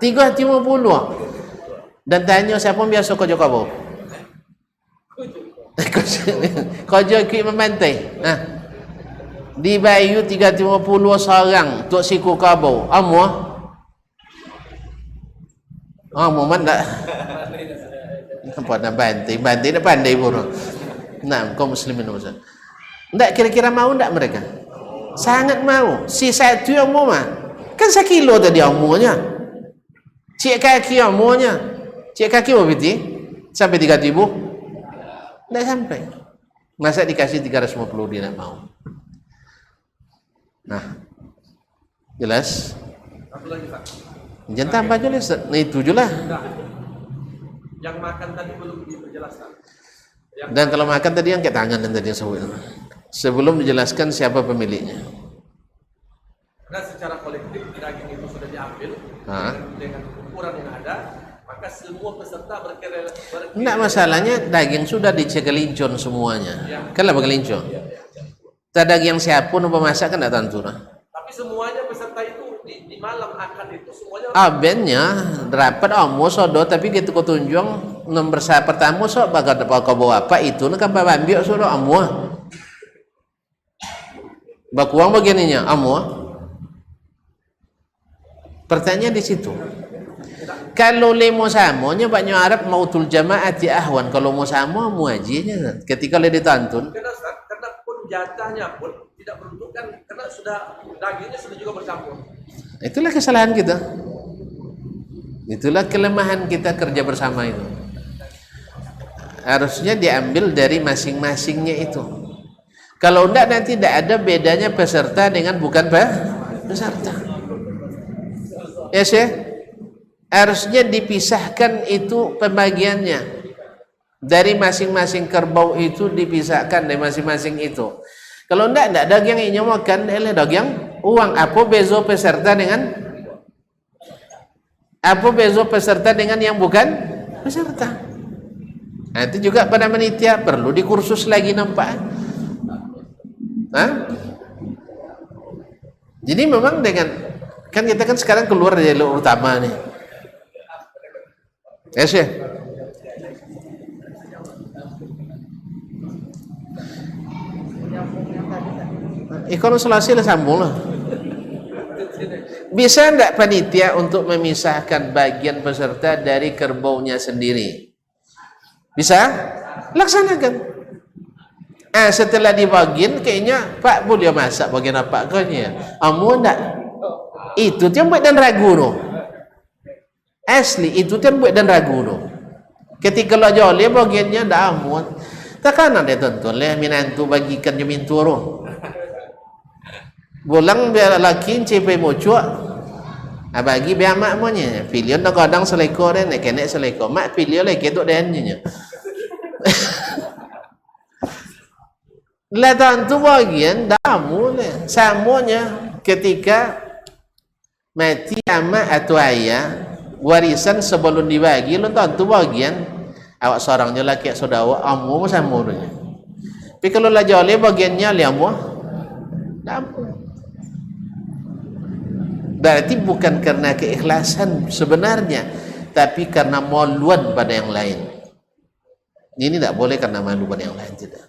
350. Dan tanya siapa biasa kau jawab apa? Kau jawab ikut membantai. Di bayu 350 seorang untuk siku kabau. Amu mana? Nampak nak bantai nak pandai pun. Nah, kaum muslimin Ustaz. Ndak kira-kira mau ndak mereka? Sangat mau. Si satu yang mau mah. Kan 1 kilo tadi amunya. Cik kaki amunya. Cik kaki berapa biti? Sampai 3.000? Ndak sampai. Masa dikasih 350 dia nak mau. Nah, jelas? Satu lagi Pak. Jangan tambah jelas. Nah itu je lah. Yang makan tadi belum diperjelaskan. Dan kalau makan tadi angkat tangan dan tadi sebelum dijelaskan siapa pemiliknya. Karena secara kolektif daging itu sudah diambil dengan ukuran yang ada, maka semua peserta berkira. Enggak, masalahnya daging sudah dicekelincon semuanya. Ya. Kan lah berkelincon. Daging yang siap pun pemasak kan tidak tentu nah. Tapi semuanya peserta itu di malam akad itu semuanya abennya dapat omo sodo tapi gitu ketunjung nomor saya pertama so baga kau bawa apa itu nak apa ambil sodo omo bakuang begininya omo. Pertanyaan di situ. Kalau lemo samonya banyak Arab mautul jamaati ahwan, kalau mau samo muajinya ketika le ditantun karena pun jatahnya pun tidak peruntukkan karena sudah dagingnya sudah juga bercampur. Itulah kesalahan kita. Itulah kelemahan kita kerja bersama itu. Harusnya diambil dari masing-masingnya itu. Kalau enggak nanti tidak ada bedanya peserta dengan bukan peserta. Yes ya? Harusnya dipisahkan itu pembagiannya. Dari masing-masing kerbau itu dipisahkan dari masing-masing itu. Kalau enggak daging yang makan daging uang. Apa bezo peserta dengan yang bukan peserta? Nah, itu juga pada panitia perlu dikursus lagi nampak. Jadi memang dengan kan kita kan sekarang keluar dari jalur utama nih. Yes ya. Konsultasi lah sambung lah. Bisa enggak panitia untuk memisahkan bagian peserta dari kerbaunya sendiri? Bisa? Laksanakan. Setelah dibagian kayaknya Pak boleh masak bagian apa kau ni? Amu enggak? Itu yang buat dan ragu tu. Asli itu yang buat dan ragu tu. Ketika lo joleh bagiannya enggak amu. Takkan ada tentu leh minantu bagikan jamin turu. Bulang biar laki cepai mocuak. Bagi biar mak monya. Pilihan dah kadang selekor dan kena selekor. Mak pilih lagi tu dan nya. Lah tentu bagian damu le. Samunya ketika mati ama atau ayah warisan sebelum dibagi lo tentu bagian Awak seorang je laki saudara amu sama dunia. Tapi kalau lah joleh bagiannya liamu, tak apa. Berarti bukan karena keikhlasan sebenarnya, tapi karena maluan pada yang lain. Ini tidak boleh karena malu pada yang lain, tidak.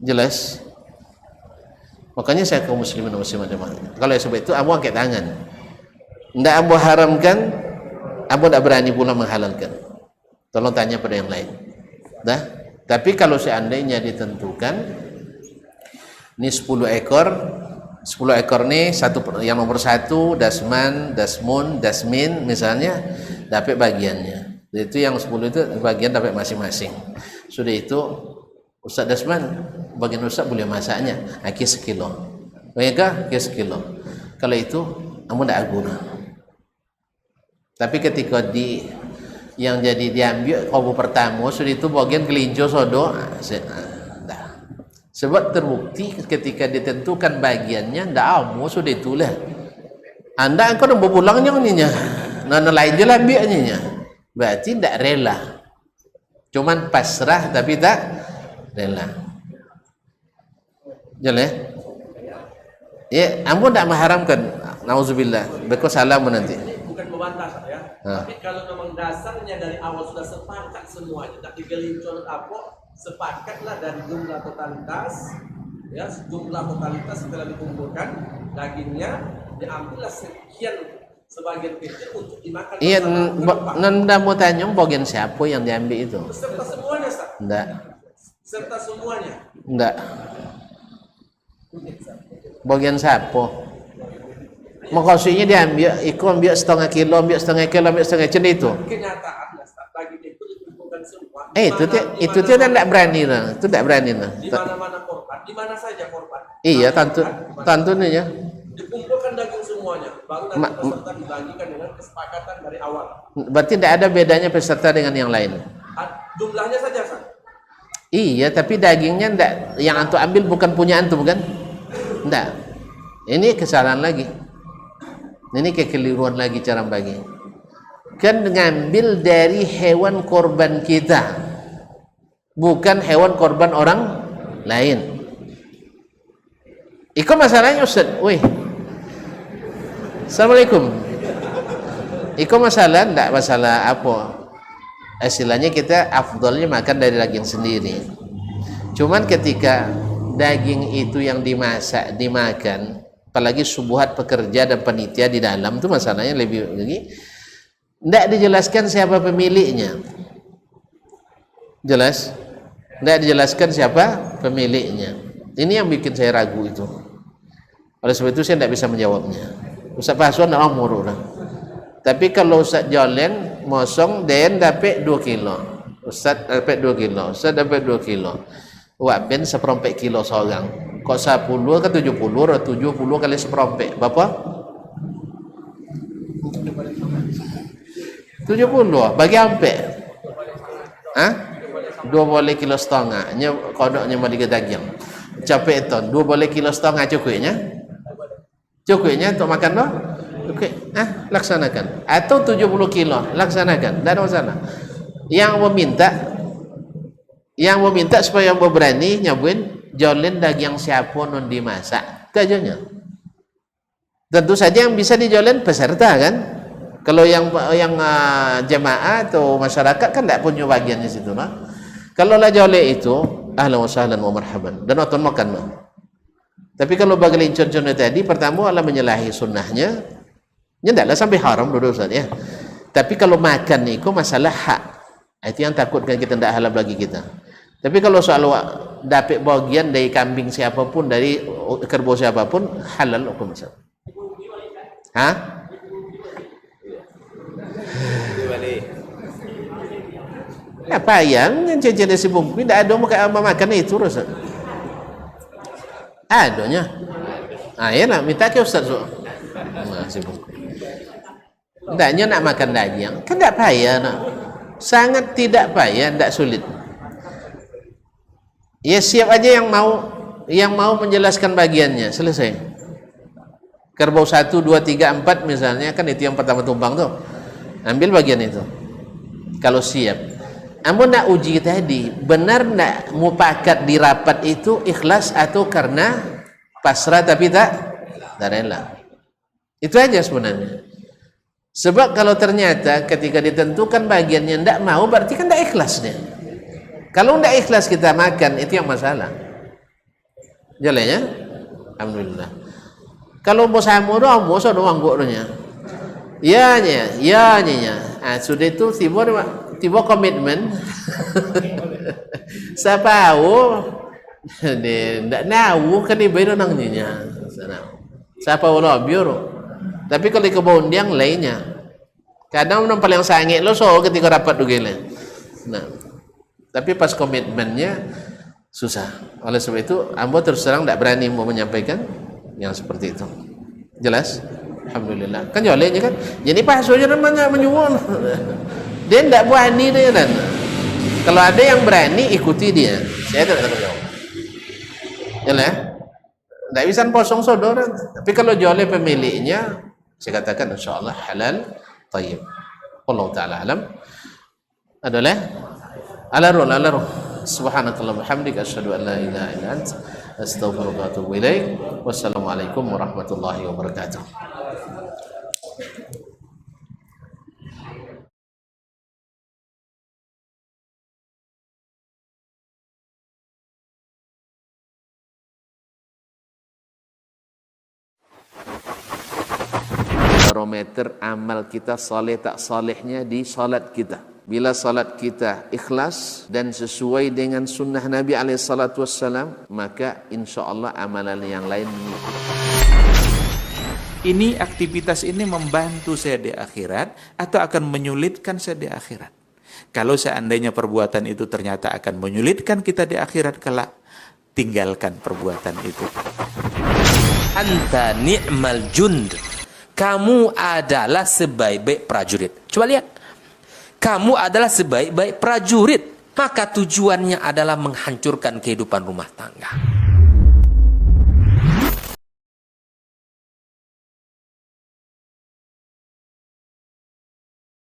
Jelas? Makanya saya kaum muslimin dan muslimat jemaah. Kalau sebab itu amu angkat tangan. Tidak amu haramkan, amu tidak berani pula menghalalkan. Tolong tanya pada yang lain. Dah? Tapi kalau seandainya ditentukan ini 10 ekor ni satu yang nomor 1 dasman, dasmun, dasmin misalnya dapat bagiannya. Itu yang 10 itu bagian dapat masing-masing. Sudah itu Ustaz Dasman bagian Ustaz boleh masaknya aki sekilo. Mereka aki sekilo. Kalau itu kamu tidak guna. Tapi ketika yang jadi diambil kau pertama sudah itu bagian kelinjo sodo. Sebab terbukti ketika ditentukan bagiannya ndak amu sudah itulah. Anda engkau nak berpulangnya ninya. Nana lain je lah ambilnya. Berarti ndak rela. Cuman pasrah tapi tak rela. Jelas? Ya, amu ndak mengharamkan. Nauzubillah. Beko salam nanti. Bukan membantah ya. Tapi kalau memang dasarnya dari awal sudah sepakat semuanya, tak digelincor apa, sepakatlah dari jumlah totalitas, ya jumlah totalitas setelah dikumpulkan dagingnya diambillah sekian sebagian kecil untuk dimakan. Iya, nanda mau tanya bagian siapa yang diambil itu? Serta semuanya, Ustaz? Enggak. Serta semuanya? Enggak. Bagian siapa? Maksudnya diambil, ikut ambil setengah kilo, ambil setengah macam itu. Kenyataan, Ustaz, daging itu dikumpulkan semua. Itu tidak berani lah, itu tidak berani lah. Di mana-mana korban, di mana saja korban. Iya, tantunya ya. Dikumpulkan daging semuanya, baru nanti peserta dibagikan dengan kesepakatan dari awal. Berarti tidak ada bedanya peserta dengan yang lain. Jumlahnya saja, Ustaz. Iya, tapi dagingnya enggak, yang antum ambil bukan punya antum kan? Enggak. Ini kesalahan lagi. Ini kekeliruan lagi cara bagi. Kan ngambil dari hewan korban kita, bukan hewan korban orang lain. Iko masalahnya Ustaz. Wih. Assalamualaikum. Iko masalah enggak masalah apa? Istilahnya kita afdalnya makan dari daging sendiri. Cuman ketika daging itu yang dimasak dimakan, apalagi subuhat pekerja dan panitia di dalam, itu masalahnya lebih lagi. Tidak dijelaskan siapa pemiliknya. Jelas? Tidak dijelaskan siapa pemiliknya. Ini yang bikin saya ragu itu. Oleh sebab itu saya tidak bisa menjawabnya. Ustaz Paswan tidak umur orang. Tapi kalau Ustaz Jolen mosong dan dapat 2 kilo. Ustaz dapat 2 kilo. Ustaz dapat 2 kilo. Wah, ben seperempat kilo seorang. Kok 10 ke 70, 70 kali seperempat. Berapa? 70. Bagi ampe. Hah? 2 boleh kilo setengah. Kodoknya mau daging. Capek itu 2 boleh kilo setengah cukupnya. Cukupnya untuk makan doh? Oke, laksanakan. Atau 70 kilo, laksanakan. Tidak ada masalah. Yang meminta supaya yang berani nyabuin jolin daging siapa non dimasak. Kajiannya. Tentu saja yang bisa dijolin peserta kan. Kalau yang jemaah atau masyarakat kan tidak punya bagian di situ lah. Kalau lah jolin itu, ahlan wa sahlan wa marhaban. Dan oton makan mah. Tapi kalau bagi lincon-lincon tadi, pertama Allah menyalahi sunnahnya. Ya tidaklah sampai haram dulu Ustaz ya. Tapi kalau makan itu masalah hak. Itu yang takutkan kita tidak halal bagi kita. Tapi kalau soal dapat bagian dari kambing siapapun, dari kerbau siapapun, halal hukum Ustaz. Hah? Apa yang jajan si bungkus tidak ada makan itu Ustaz. Adanya. Ya nak minta ke Ustaz so. Si bungkus. Hendaknya nak makan daging, kan tidak payah nak. Sangat tidak payah, tidak sulit. Ya siap aja yang mau menjelaskan bagiannya, selesai. Kerbau 1, 2, 3, 4 misalnya, kan itu yang pertama tumbang tuh. Ambil bagian itu. kalau siap. Ambo nak uji tadi, benar nak mupakat di rapat itu ikhlas atau karena pasrah tapi tak rela. Itu aja sebenarnya. Sebab kalau ternyata ketika ditentukan bagiannya tidak mau, berarti kan tidak ikhlas dia. Kalau tidak ikhlas kita makan, itu yang masalah. Jalannya, alhamdulillah. Kalau bos hamu doang, bos doang goknya. Ya nya. Sudah itu tiba komitmen. Siapa tahu dia tidak nahu kan ibu itu nangnya. Siapa ulah biar. Tapi kalau kebun yang lainnya, kadang orang paling sangit lo soal ketika rapat dugile. Nah, tapi pas komitmennya susah. Oleh sebab itu, ambo terus terang tidak berani mau menyampaikan yang seperti itu. Jelas? Alhamdulillah. Kan jolenya kan. Jadi Pak Sojo namanya menyuwun. Dia tidak berani dia kan. Kalau ada yang berani ikuti dia. Saya tidak tahu jawab. Jelas? Tidak bisa posong saudara. Tapi kalau joleh pemiliknya, saya katakan insyaallah halal tayyib. Allah taala alam. Adalah alaruh. Subhanakallah bihamdika asyhadu an la ilaha illa anta astaghfiruka wa atubu ilaik. Wassalamualaikum warahmatullahi wabarakatuh. Barometer amal kita saleh tak salehnya di salat kita. Bila salat kita ikhlas dan sesuai dengan sunnah Nabi SAW, maka insyaAllah amalan yang lain mengikuti. Ini aktivitas ini membantu saya di akhirat atau akan menyulitkan saya di akhirat? Kalau seandainya perbuatan itu ternyata akan menyulitkan kita di akhirat kelak, tinggalkan perbuatan itu. Anta ni'mal jund. Kamu adalah sebaik-baik prajurit. Coba lihat. Kamu adalah sebaik-baik prajurit. Maka tujuannya adalah menghancurkan kehidupan rumah tangga.